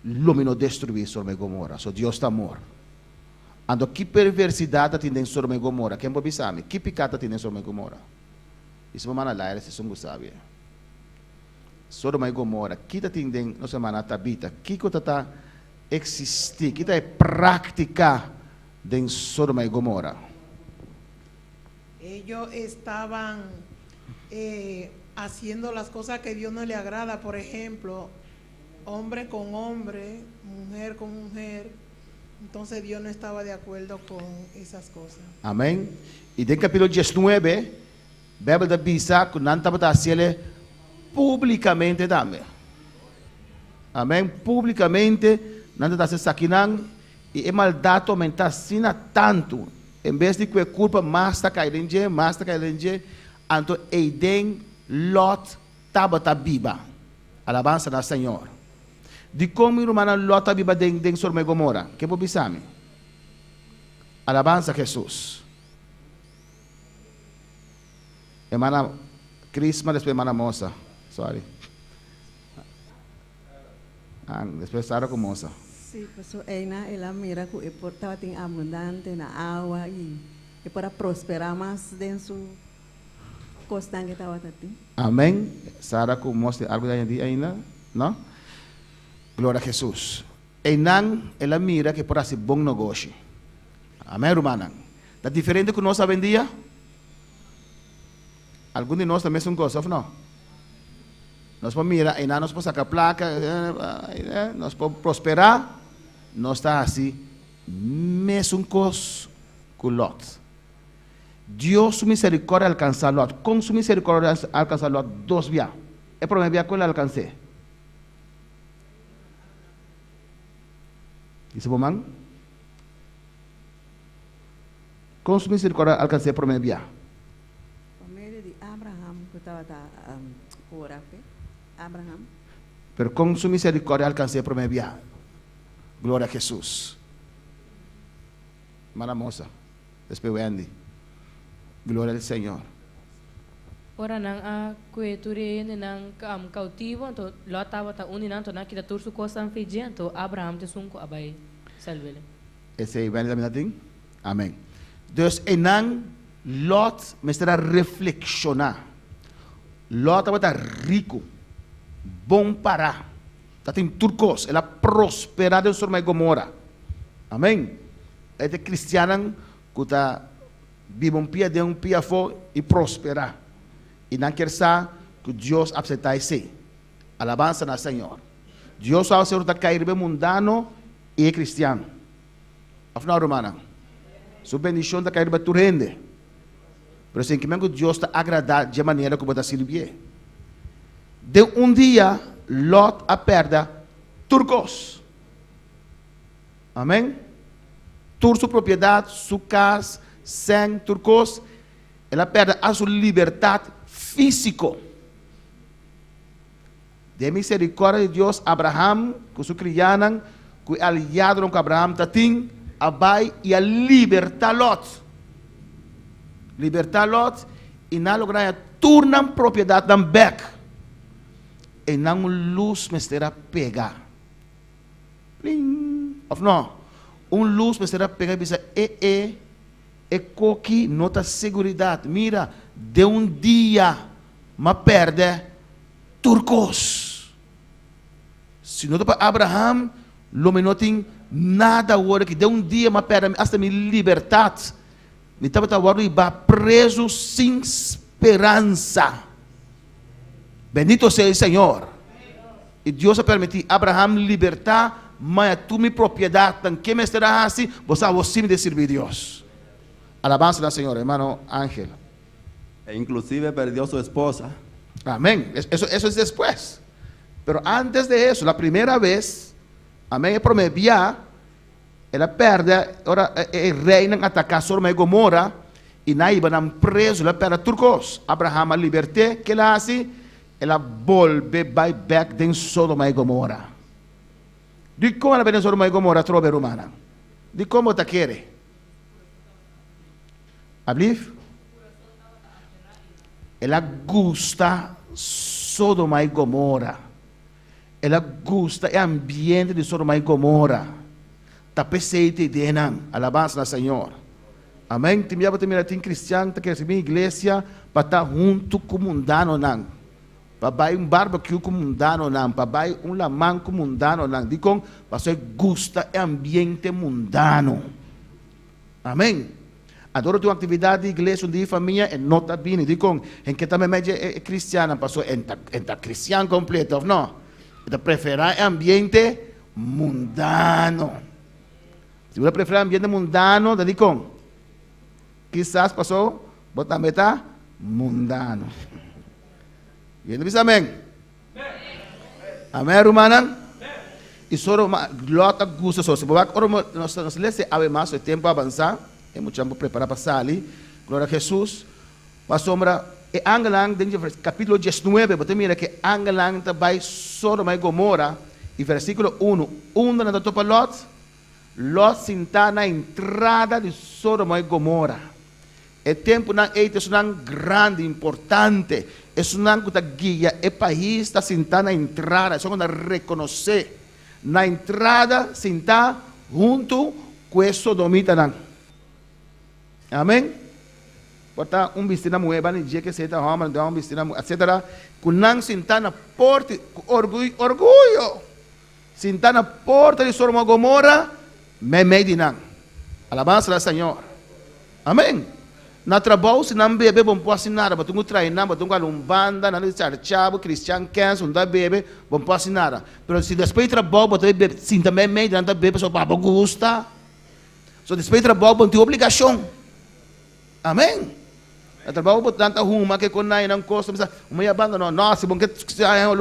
Lumino destruir Sodoma e Gomorra. So Deus está morto. Ando que perversidade tem em Sodoma e Gomorra? Quem pode saber? Que pecado tem em Sodoma e Gomorra? Isso vamos analisar, se não sabe. Sodoma e Gomorra, que tem em nossa semana Tabita? Que está existir, que é prática de Sodoma y Gomorra. Ellos estaban haciendo las cosas que Dios no le agrada, por ejemplo, hombre con hombre, mujer con mujer. Entonces Dios no estaba de acuerdo con esas cosas. Amén. Y en capítulo 19, Bíblia da Bisa, que não estava fazendo publicamente também. Amém. Publicamente não está se saquinando e a maldade aumenta assim tanto. Em vez de que a culpa mais está caindo, então Eden, Lot, estava viva. Alabança do Senhor. De como irmã Lot está viva dentro Sodoma e Gomorra? Que pode saber? Alabança a Jesus. Irmã Crisma, depois irmã Moça. Sorry. Depois Sara com Moça. Sí, pues ella mira que estaba tan abundante en agua y para prosperar más en su costa que estaba aquí. Amém. Sara com Moça, algo de ainda? Não? Glória a Jesus. Ela mira que para ser bom negócio. Amém, irmã? Está diferente que nós vendia? Algum de nós também são gostos, não? Nós podemos mirar, e nós podemos sacar placa, nós podemos prosperar, nós está assim, mesmo coisa com Lot. Deus, sua misericórdia alcança Lot. Com sua misericórdia alcança Lot 2 vias. É para mim via qual alcancei. Isso bom, man? Com sua misericórdia alcancei para mim via. Por meio de Abraham, que estava por aqui. Abraham. Pero com sua misericórdia alcancei para mim via. Glória a Jesus. Mana moça, despegue Andy. Glória ao Senhor. Ora nang a kueture nang cautivo, então lá estava tá uninando na kita tursu costa Fiji, então Abraham te sunko abai salvele. Esse é bem da Amém. Deus enang Lot me estará reflexionar. Lot estava rico, bom para, tá tem turcos, ela prosperada em Sodoma e Gomorra. Amém. É de cristiano que tá vive um pia de um pia fo e prosperar. E não quer saber que Deus acepta esse. Alabança na Senhor. Deus ao Senhor da cair bem mundano e cristiano. Afinal, romana. Sua bendição da cair bem tu rende. Pero assim que Deus está agradado de maneira como está servir. De dia, Lot a perda turcos. Amém? Tur sua propriedade, sua casa, sem turcos, ela perde a sua liberdade física. De misericórdia de Deus, Abraham, com sua criança, que aliado com Abraham, tatim, abai e a libertar Lot. Libertar Lot e não lograr tornar propriedade da beck. E não luz me será pegar. Plim. Of não? Luz me será pegar e dizer, coqui nota seguridade. Mira, de dia, me perde turcos. Se não para Abraham, lo me não tem nada agora que de dia me perde hasta minha liberdade. Me estava agora e vai preso sem esperança. Bendito seja o Senhor. E Deus permitiu Abraham libertar, mas tu minha propriedade, então que me estará assim, você me de servir Deus. Alabanza al Señor, hermano Ángel. E inclusive perdió su esposa. Amén. Eso es después. Pero antes de eso, la primera vez, amén, prometía, ela perde, ahora reina atacar Sodoma y Gomorra, y nadie van a preso, ela perde turcos. Abraham a liberté, que ela hace, ela volve back de Sodoma y Gomorra. De como ela vem em Sodoma y Gomorra, trova romana. De como te quiere. Ablief? Ela gusta Sodoma e Gomorra. Ela gusta o ambiente de Sodoma e Gomorra. Está presente de nan. Alabança ao Senhor. Amém? Tem cristiano que quer servir igreja para estar junto com o mundano nan. Para vai barbecue com o mundano nan. Para vai lamang com o mundano nan. Dicom, para gusta o ambiente mundano. Amém? Adoro tua atividade de igreja, de família, e não está bem. Digo, em que também é cristiana, passou em cristiano completo, não? Então, preferir ambiente mundano. Se você preferir ambiente mundano, digo, quizás passou, botar meta mundano. E ele diz amém. Amém, romana? E só glória gusta só. Se você não se lê, se há mais tempo avançar. É muito tempo preparar para sair. Glória a Jesus. Mas sombra, é angelang, capítulo 19, você mira que angelang também Sodoma e Gomorra, e versículo 1, onde na topa Lot, Lot está na entrada de Sodoma e Gomorra. É tempo na eita, é um grande, importante, é um guia, é país está sentado na entrada, é só quando reconhecer, na entrada, sentar junto com Sodomita não. Amém? Bota vestido na mulher, vai dizer que você está homem, dá vestido na mulher, etc. Kunang sentar na porta, orgulho. Sentar na porta de Sodoma e Gomorra, me dinang. Alabança ao Senhor. Amém? Na trabalho, se não bebe, bom posso nada, batungo treinar, batungo alumbanda, na chavo, cristiano, canso, não dá bebe, bom posso nada. Pero se depois trabalho, batungo bebe, sim também me dinang, bebe, só para gusta. So depois trabalho, batungo obrigação. Amém? O trabalho por tanta ruma que quando não custa, uma banda não, nossa, bom que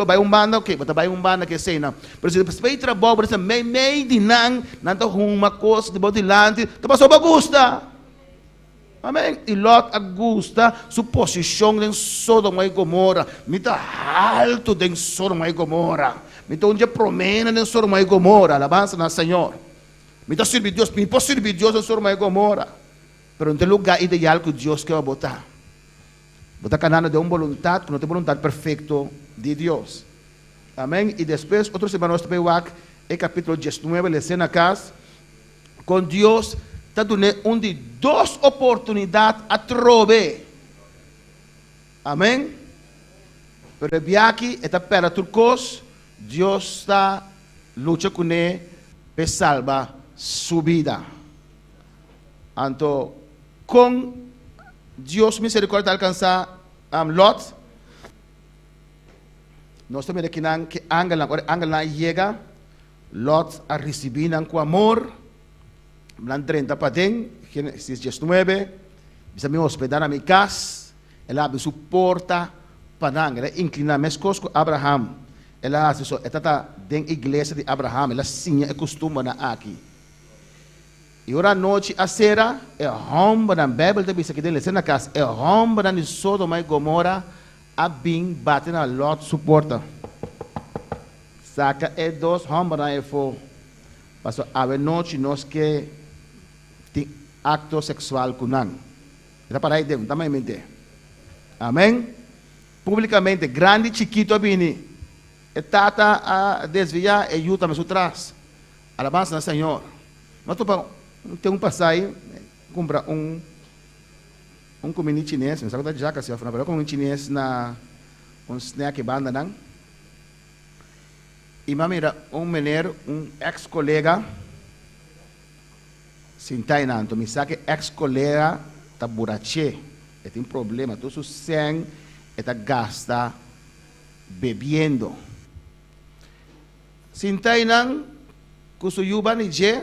vai banda, ok, mas vai banda que sei não. Por isso depois vai trabalho, por isso me dinang, nanta ruma costa de botilante, que passou para gusta. Amém? E Lot gusta sua posição em Sodoma e Gomorra, mita alto em Sodoma e Gomorra, mita onde promena em Sodoma e Gomorra, alabança ao Senhor. Mita servir Deus, me posso servir Deus em Sodoma e Gomorra. Pero não tem lugar ideal que Deus quer botar. Botar canana de uma vontade, que não tem vontade perfeita de Deus. Amém? E depois, outros irmãos também é capítulo 19, lê na casa, com Deus está dando duas oportunidades a trover. Amém? Pero aqui, está para turcos, Deus está lutando com ele para salvar sua vida. Então, com Deus misericórdia alcançar Lot, Nós também aqui que Angela chega, Lot a receber com amor, Blan 30 para dentro, Gênesis 19, bisa me hospedar na minha casa, ela abre sua porta para ela inclina mais coisas com Abraham, ela faz isso, ela dentro da igreja de Abraham, ela sim é costume na aqui. E ora noite a cera, é romba na Bíblia, também isso aqui dele, na casa, é romba na Sodoma e Gomorra, a bem bate na Lot suporta. Saca é dois romba na efo. Passou a noite nós que tem acto sexual com nang. Está para aí dentro, também mente. Amém? Publicamente, grande, chiquito, bini. E tata a desviar e yuta me atrás. Alabança no Senhor. Mas tu tem passagem, compra comida chinês, não sabe da jaca se afana, com chinês na snack banda nang. E mamira menino, ex-colega, sintai nanto, me sabe ex-colega tá burache, tem problema, todo o sangue está gasta bebendo. Sintai nang, kuso yuba ni je,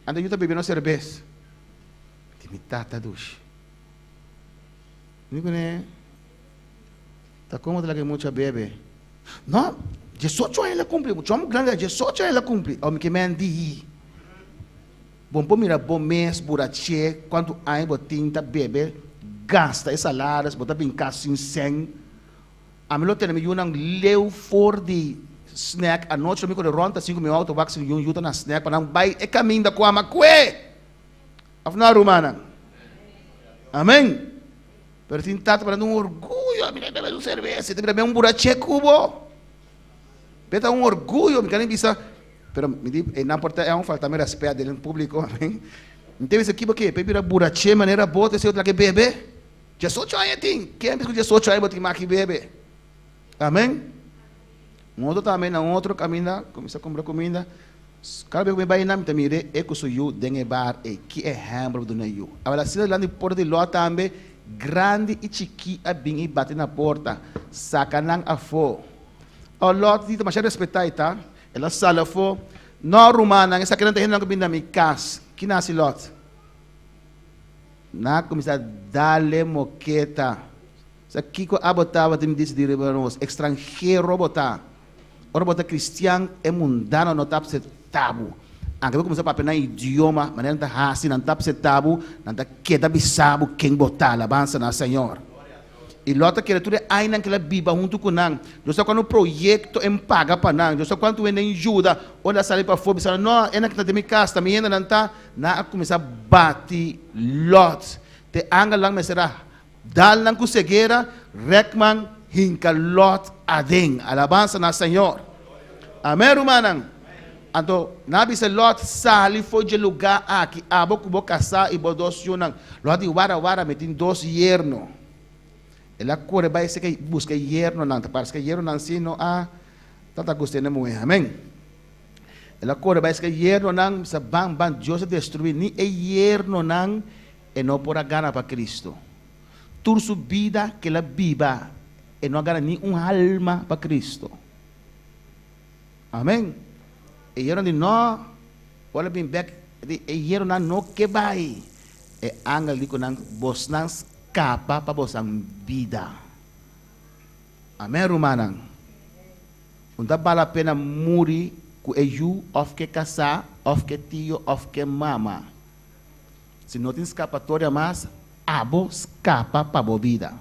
anda yuta bebendo cerveja. Timitata dush. Nico né? Tá como que muita bebe? Não, 18 anos ela cumpre. O chamo grande 18 anos ela cumpre. O que me andi. Bom, mira, bom mês, burache, quanto aí botinta bebe, gasta essa laras, bota bem caso sem. A melhor tem me um leu for de snack a noite, eu me quando ronta 5 mil auto vax e yuta na snack para não vai é caminho da coama que. Afna romana. Amém. Pero tem tanto para um orgulho, a minha bebe cerveja, tem bebe burache cubo. Beta orgulho, me querem bisa. Pero me diz, não importa, é falta me respeito dele no público, amém? Então isso aqui porque bebe burache maneira boa, se outra que bebe. 18 anos tem, quem é que 18 anos tem mais que bebe? Amém? Outro também, outro caminho, começa a comprar comida. Cada vez que vai na minha mire, é que sou eu, dengue bar, e que é hamburgo do neio. Agora se lá de porta de Lot também, grande e chiqui a bem e bate na porta, sacanang a fo. O Lot dito mas respeitar tá? Ela sala fo, no romana, essa que não tem nada que na minha casa, que nasce Lot. Na começa a dar moqueta. Sa Kiko abotava de me dizer de rebanos, estrangeiro botar. Ora botar cristiano é mundano no tap se tabu. Anche começa a pegar idioma, mas não tá assim, não tap se tabu, não tá queda bisabu quem botar alabança na Senhor. E lota que tudo aí naquela biba junto com nang. Eu só quando o projeto em paga para nang, eu só quando vem em ajuda, olha sali para fora, sala não, é na que tá de minha casa, também ainda não tá, na começa a bater Lot. Te anga lang mesera. Dal ng kusegueira, rekman hinka Lot ading. Alabança na Senhor. Amém, rumanang? Então, nabi se Lot sali foi de lugar aqui, abo kubo casar e bodos yunang. Lot di wara metin dos yerno. Ela corre vai se que busca yerno nang, parece que yerno nang sino a tata gostene mo, amém? Ela corre vai se que yerno nang sa bang Deus destruir ni e yerno nang e não por a gana para Cristo. Toda sua vida que ela viva e não gana nem alma para Cristo. Amém? E eu não, olha bem back, e eu não que vai. E angel dico não, vos não escapa para vos vida. Amém, Romanang? Não vale a pena morrer com eu, ou que casar, ou que tio, ou que mama. Se não tem escapatória mais, abo escapa para a vida.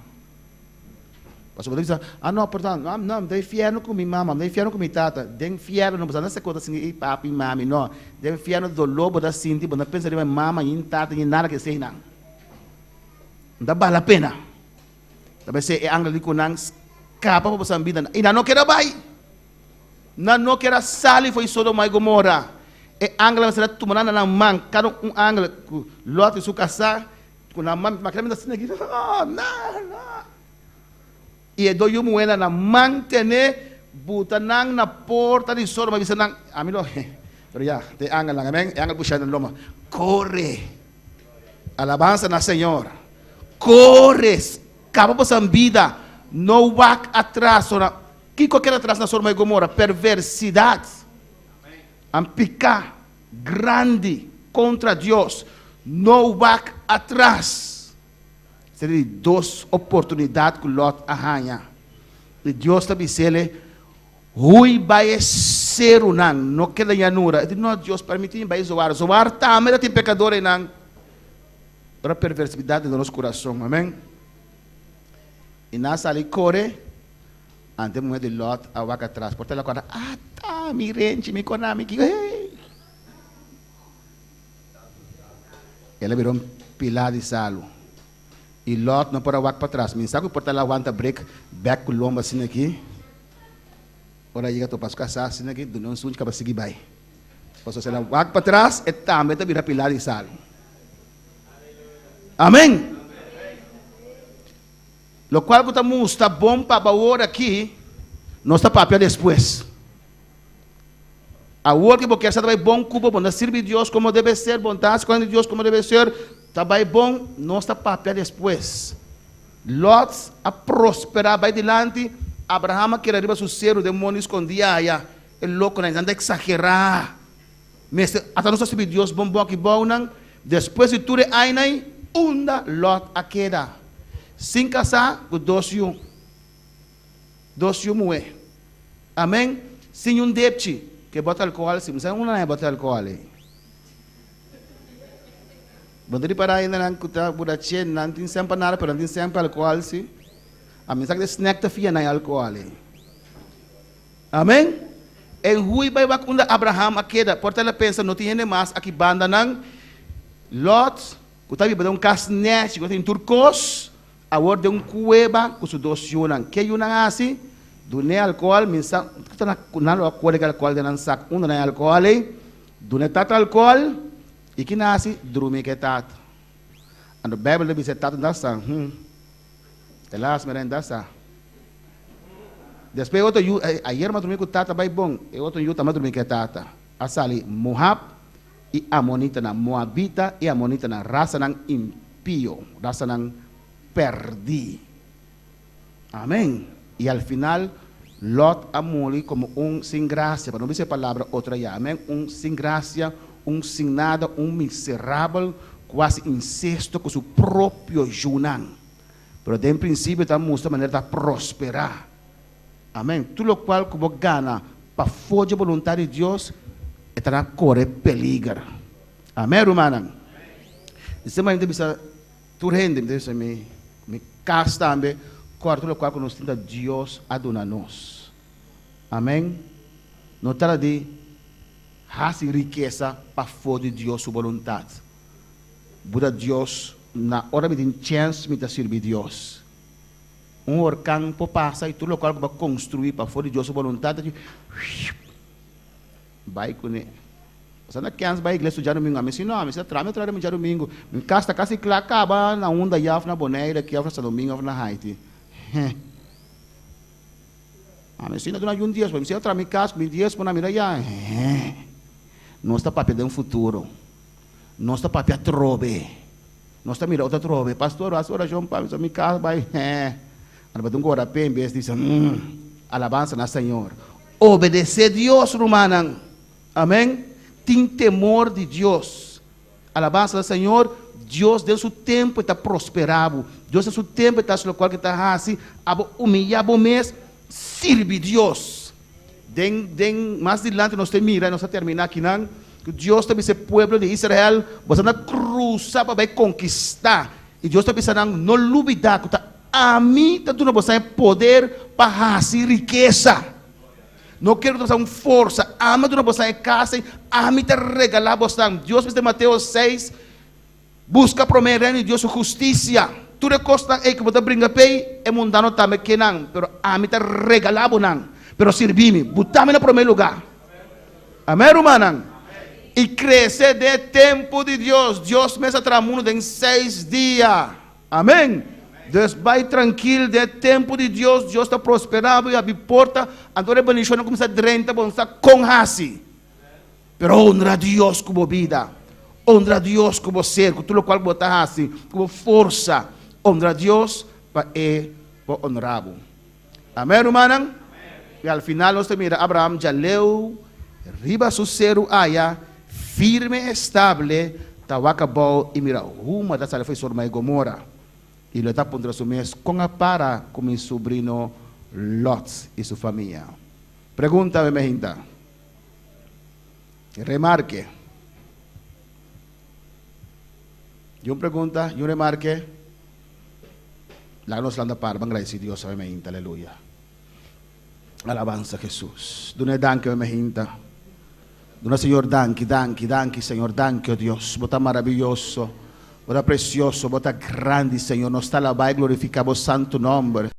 Pastor diz, não, portanto, não, dei fiel com minha mama, dei fiel com minha tata, dei fiel, não precisa ser coisa assim, papi, mami, não. Dei fiel do lobo da cinti, não pensa em mama, em tata, em nada que seja, não. Não vale a pena. Talvez se anglo de kunang escapa para a vida. E não quer vai. Não quer sair, foi Sodoma e Gomorra. E anglo será tomar na mão, cada anglo, Lot e sua casa, com a mão, mas que assim aqui, não. E do eu moeda na manter, buta nang na porta de Sodoma, mas nang, amigo, pero já, te anglo, amém, anglo puxando no loma, corre, alabança na Senhor, corre, acaba por essa vida, não vai atrás, Que qualquer atrás na Sodoma e Gomorra? Perversidade. Ampicar grande contra Deus. No back atrás. Seria 2 oportunidades que Lot arranha. E Deus está dizendo, Rui vai ser um não queda llanura. Ele não, Deus permite vai zoar. Zoar também tem pecador e não. Para a perversidade do nosso coração, amém? E nessa ali corre, ante mulher de Lot, a vaca atrás. Porta ela corre, tá, mi rente, mi conami, que ela virou um pilar de salo. E Lot não pode a vaca para trás. Me sabe que porta ela aguenta break, back com o lombo assim aqui. Ora chega tu para casar assim aqui, do não sujo para seguir vai. Posso ser ela vaca para trás, e também vira pilar de salo. Amém? Lo qual que estamos está bom para agora aqui, não está papel depois. A hora que você está bom, cubo bom, servir Deus como deve ser, bondade com Deus como deve ser, está bom, não está papel depois. Lot a prosperar vai dilante, Abraham que arriba seu ser, o demônio escondia aí, é louco, não anda exagerar. Mas até não servir Deus bom que bom não, depois de tudo aí não, unda Lot a queda. Sem casar, com 2 yum. 2 yum moe. Amém? Sem um depte, que bota álcool, sim. Mas não é botar álcool. Bondari para ainda não cuta burache, não tem sempre nada, pero não tem sempre álcool, sim. A mensagem de snack tá fia não álcool. Amém? Em Rui vai quando Abraham a queda, porta ela pensa, não tem mais aqui banda não. Lot, que tá vivendo casnet, que tem turcos. Agora de cueva com os 2 yunan. Que yunan assim? Do ne alcohol, minsa, que na alcohol de alcohol de nan sac, não é alcohol, do ne tata alcohol, e que nasce dormir que tata. And the Bible diz tata dasa, elas merenda dasa. Depois outro yu, ayer mas dormir com tata vai bom, e outro yu também dormir que tata. Asali Moab e Amonita na Moabita e Amonita na raça nan impio, raça nan perdi. Amém. E al final, Lot amole como sem graça, para não dizer a palavra outra já. Amém. Sem graça, sem nada, miserável, quase incesto com seu próprio Junan. Pero de princípio, está mostrando a maneira de prosperar. Amém. Tudo o qual como gana para fugir a vontade de Deus, está correr peligro. Amém, irmão. E se mais deve tu rende, deve me casa também, quarto o qual nos tenta Deus adona nós. Amém? Não trata de fazer riqueza para fugir de Deus sua vontade. Buda Deus, na hora de ter chance, de servir Deus. Orcão passa e tudo o qual vai construir para fugir de Deus sua vontade, vai com ele. Você não quer ir à igreja estudar domingo, mas não, mas trama trabalho no domingo. Em casa quase que acaba na onda já na boneira que afra domingo na Haiti. Ah, mas se não um dia, mas se eu trabalho em casa, com dias para mira já. Não está para perder um futuro. Não está para perder trobe. Não está mira outra trobe. Pastor, as horas João para minha casa vai. Anda para um gora pé em vez de alabança na Senhor. Obedecer a Deus, romano. Amém. Tem temor de Deus. Alabança ao Senhor. Deus deu seu tempo está prosperado. Deus deu seu tempo está no qual que está assim, humilhado mês, serve Deus. Mais adiante nós temos mira, nós terminar aqui não. Que Deus também esse povo de Israel, você não cruzar para conquistar. E Deus também não duvidar que a mim tanto não você poder para fazer riqueza. Não quero usar força, ama não você casa, ama te regalar você. Deus diz em Mateus 6, busca primeiro reino de Deus sua justiça. Tudo costa é que você brinca pei, é mundano também que não, pero ama te regalar não. Pero servir-me, botar-me no primeiro lugar. Amém, irmão? E crescer de tempo de Deus. Deus me está mundo em 6 dias. Amém? Deus vai tranquilo, de tempo de Deus, Deus está prosperando e abre porta, agora a bendição começa a drenta, começa com raci. Pero honra a Deus como vida, honra a Deus como ser, com tudo o qual botar assim, como força, honra a Deus para honrar. Amém, irmão? Y al final nos mira, Abraham ya leu, riba su cero allá, firme, estable, tawakabou y mira, uma das foi Sodoma e Gomorra. Y lo está poniendo su mes con a para con mi sobrino Lot y su familia. Pregúntame, mejinta. Remarque. Y una pregunta, y un remarque. La nos landa para, van agradecer Dios, mejinta, aleluya. Alabanza a Jesús. Dune danke, mejinta. Dune Señor, danke, Señor, danke, oh Dios. Bota maravilloso. Bota precioso, bota grande, Señor. Nos está alabado y glorificamos santo nombre.